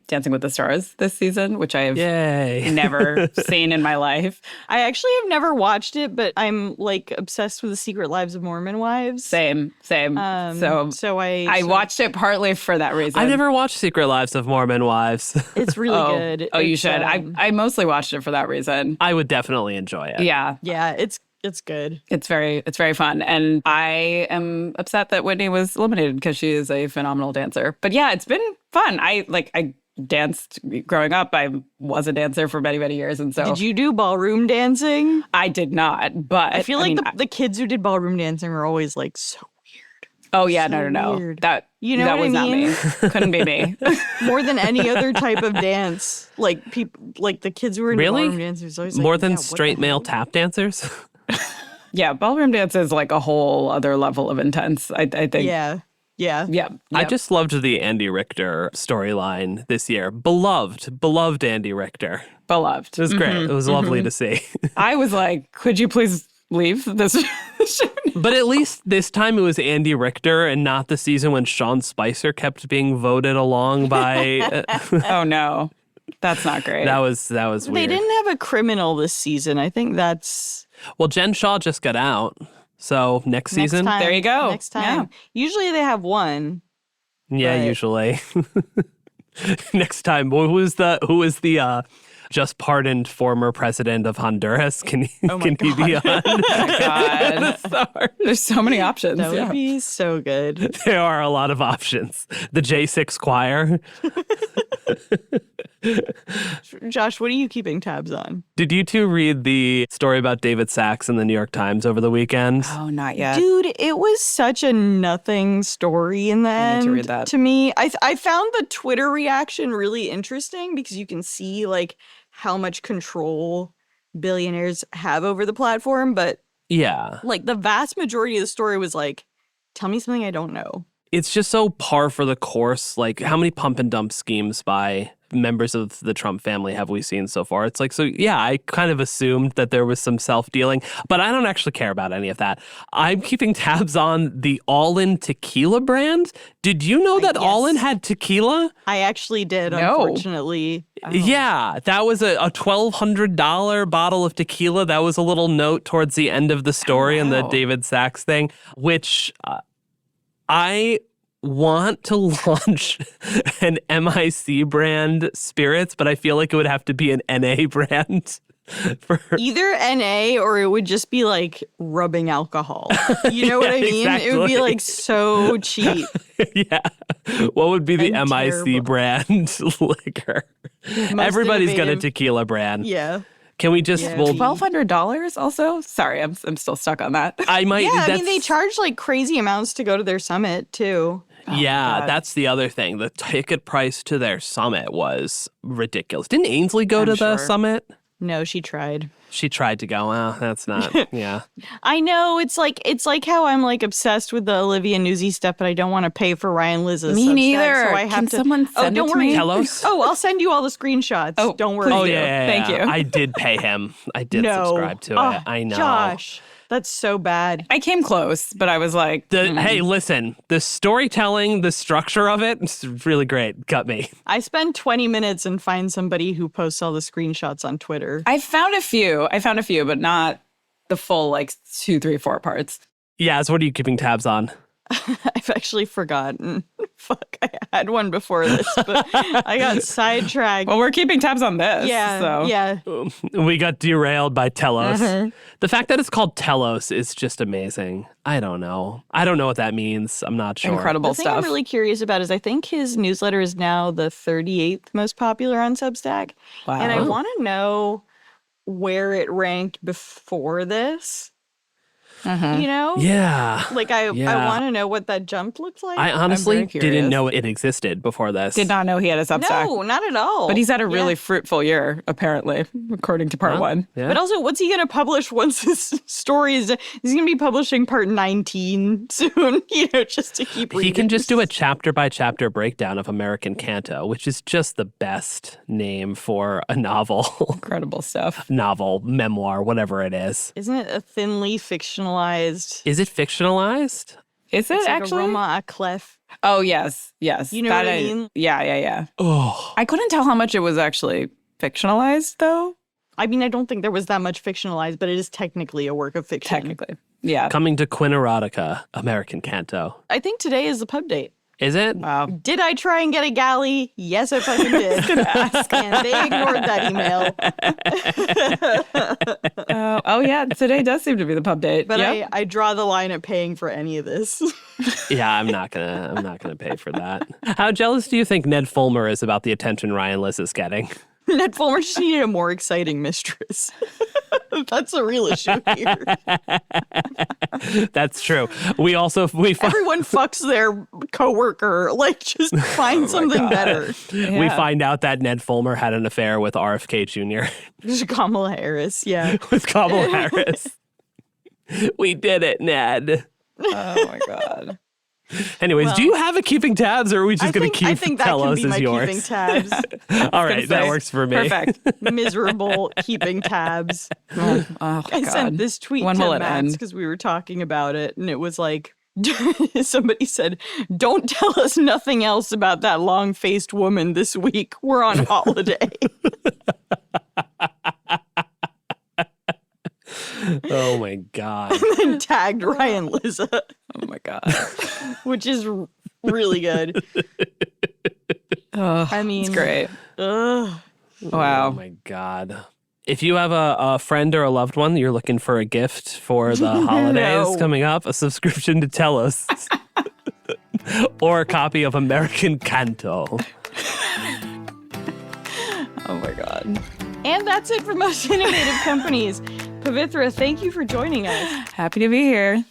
Dancing with the Stars this season, which I have Yay. never seen in my life. I actually have never watched it, but I'm like obsessed with the Secret Lives of Mormon Wives. Same. So I watched it partly for that reason. I never watched Secret Lives of Mormon Wives. It's really good. Oh, you It's, should. I mostly watched it for that reason. I would definitely enjoy it. Yeah. Yeah, it's good. It's very fun. And I am upset that Whitney was eliminated because she is a phenomenal dancer. But yeah, it's been fun. I danced growing up. I was a dancer for many, many years. And so Did you do ballroom dancing? I did not, but I feel like the kids who did ballroom dancing are always like so weird. oh yeah, so no. weird. That You know that what was I mean? not me. Couldn't be me. More than any other type of dance. Like people like the kids who were in Really? ballroom dancers always like, More than yeah, what the straight male hell? tap dancers? Yeah, ballroom dance is like a whole other level of intense. I think. Yeah. Yeah. I just loved the Andy Richter storyline this year. Beloved Andy Richter. beloved. It was great. It was lovely to see. I was like, could you please leave this show? But at least this time it was Andy Richter and not the season when Sean Spicer kept being voted along by. Oh no, that's not great. That was weird. They didn't have a criminal this season. I think that's Well, Jen Shaw just got out. So next season? Time. There you go. Next time. Usually they have one. Yeah, but- usually. Next time, who is the just pardoned former president of Honduras? Can he be on? God. There's so many options. That would be so good. There are a lot of options. The J6 choir. Josh, what are you keeping tabs on? Did you two read the story about David Sachs in the New York Times over the weekend? Oh, not yet. Dude, it was such a nothing story in the end. to read that. To me, I found the Twitter reaction really interesting because you can see like how much control billionaires have over the platform. But Yeah. like the vast majority of the story was like, tell me something I don't know. It's just so par for the course. Like, how many pump and dump schemes by members of the Trump family have we seen so far? It's like, so yeah, I kind of assumed that there was some self-dealing, but I don't actually care about any of that. I'm keeping tabs on the All-In tequila brand. Did you know that Yes. All-In had tequila? I actually did, No. unfortunately. Yeah, that was a $1,200 bottle of tequila. That was a little note towards the end of the story and the wow. David Sachs thing, which I want to launch an MIC brand spirits, but I feel like it would have to be an NA brand. Either NA or it would just be like rubbing alcohol. You know what I mean? It would be exactly. like so cheap. Yeah. What would be the And MIC terrible. brand liquor? Most Everybody's got a innovative. tequila brand. Yeah. Can we just, Yeah. well, $1,200 also? Sorry, I'm still stuck on that. I might, Yeah, I mean, that's- they charge like crazy amounts to go to their summit too. Yeah, God. that's the other thing. The ticket price to their summit was ridiculous. Didn't Ainsley go I'm to the sure. summit? No, she tried. She tried to go. Well, that's not. Yeah. I know it's like how I'm like obsessed with the Olivia Newsy stuff, but I don't want to pay for Ryan Liz's. Me Substack, neither. So I have Can to. someone Oh, send it don't to worry. me? Telos? Oh, I'll send you all the screenshots. Oh, don't worry. Oh do. yeah, Thank you. I did pay him. I did No. subscribe to it. Oh, I know. Josh, that's so bad. I came close, but I was like, Hey, listen. The storytelling, the structure of it, it's really great. Got me. I spend 20 minutes and find somebody who posts all the screenshots on Twitter. I found a few, but not the full like 2, 3, 4 parts. Yaz, what are you keeping tabs on? I've actually forgotten. Fuck, I had one before this, but I got sidetracked. Well, we're keeping tabs on this. yeah, So. yeah. We got derailed by Telos. Mm-hmm. The fact that it's called Telos is just amazing. I don't know. I don't know what that means. I'm not sure. Incredible The thing stuff. I'm really curious about is I think his newsletter is now the 38th most popular on Substack. Wow. And I want to know where it ranked before this. You know? Yeah. Like I Yeah. want to know what that jump looked like. I honestly very curious. didn't know it existed before this. Did not know he had a Substack. No, not at all. But he's had a really Yeah. fruitful year, apparently, according to part Well, 1. Yeah. But also, what's he going to publish once his story is? He's going to be publishing part 19 soon, you know, just to keep reading. He can just do a chapter by chapter breakdown of American Canto, which is just the best name for a novel, Incredible stuff. memoir, whatever it is. Isn't it a thinly fictionalized? Is it fictionalized? Is it It's like actually? a roman à clef. Oh, yes. You know what I mean? Yeah. Oh, I couldn't tell how much it was actually fictionalized, though. I mean, I don't think there was that much fictionalized, but it is technically a work of fiction. Technically. Yeah. coming to Quinn Erotica, American Canto. I think today is the pub date. Is it? Wow. Did I try and get a galley? Yes, I fucking did. And they ignored that email. Oh, yeah. Today does seem to be the pub date. But Yep. I draw the line at paying for any of this. Yeah, I'm not gonna pay for that. How jealous do you think Ned Fulmer is about the attention Ryan Liss is getting? Ned Fulmer just needed a more exciting mistress. That's a real issue here. That's true. We Everyone fucks their coworker. Like, just find something better. we find out that Ned Fulmer had an affair with RFK Jr. Just Kamala Harris, yeah. with Kamala Harris. We did it, Ned. Oh, my God. Anyways, do you have a keeping tabs, or are we just going to keep I think that can Telos be as my yours? keeping tabs. All right, that say. works for me. Perfect. Miserable keeping tabs. Oh, I God. sent this tweet When to will it Max end? because we were talking about it, and it was like, somebody said, "Don't tell us nothing else about that long-faced woman this week. We're on holiday." Oh my God. And tagged Ryan Lizza, Oh my God. which is really good. Oh, I mean, it's great. Ugh. Wow. Oh my God. If you have a friend or a loved one that you're looking for a gift for the holidays No. coming up, a subscription to Telos or a copy of American Canto. Oh my God. And that's it for Most Innovative Companies. Pavithra, thank you for joining us. Happy to be here.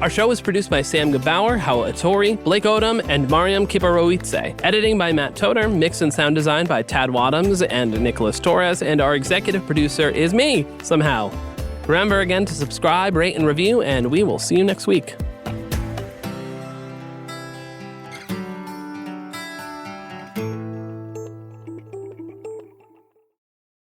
Our show is produced by Sam Gebauer, Hawa Atori, Blake Odom, and Mariam Kiparoitse. Editing by Matt Toder, mix and sound design by Tad Wadhams and Nicholas Torres, and our executive producer is me, somehow. Remember again to subscribe, rate, and review, and we will see you next week.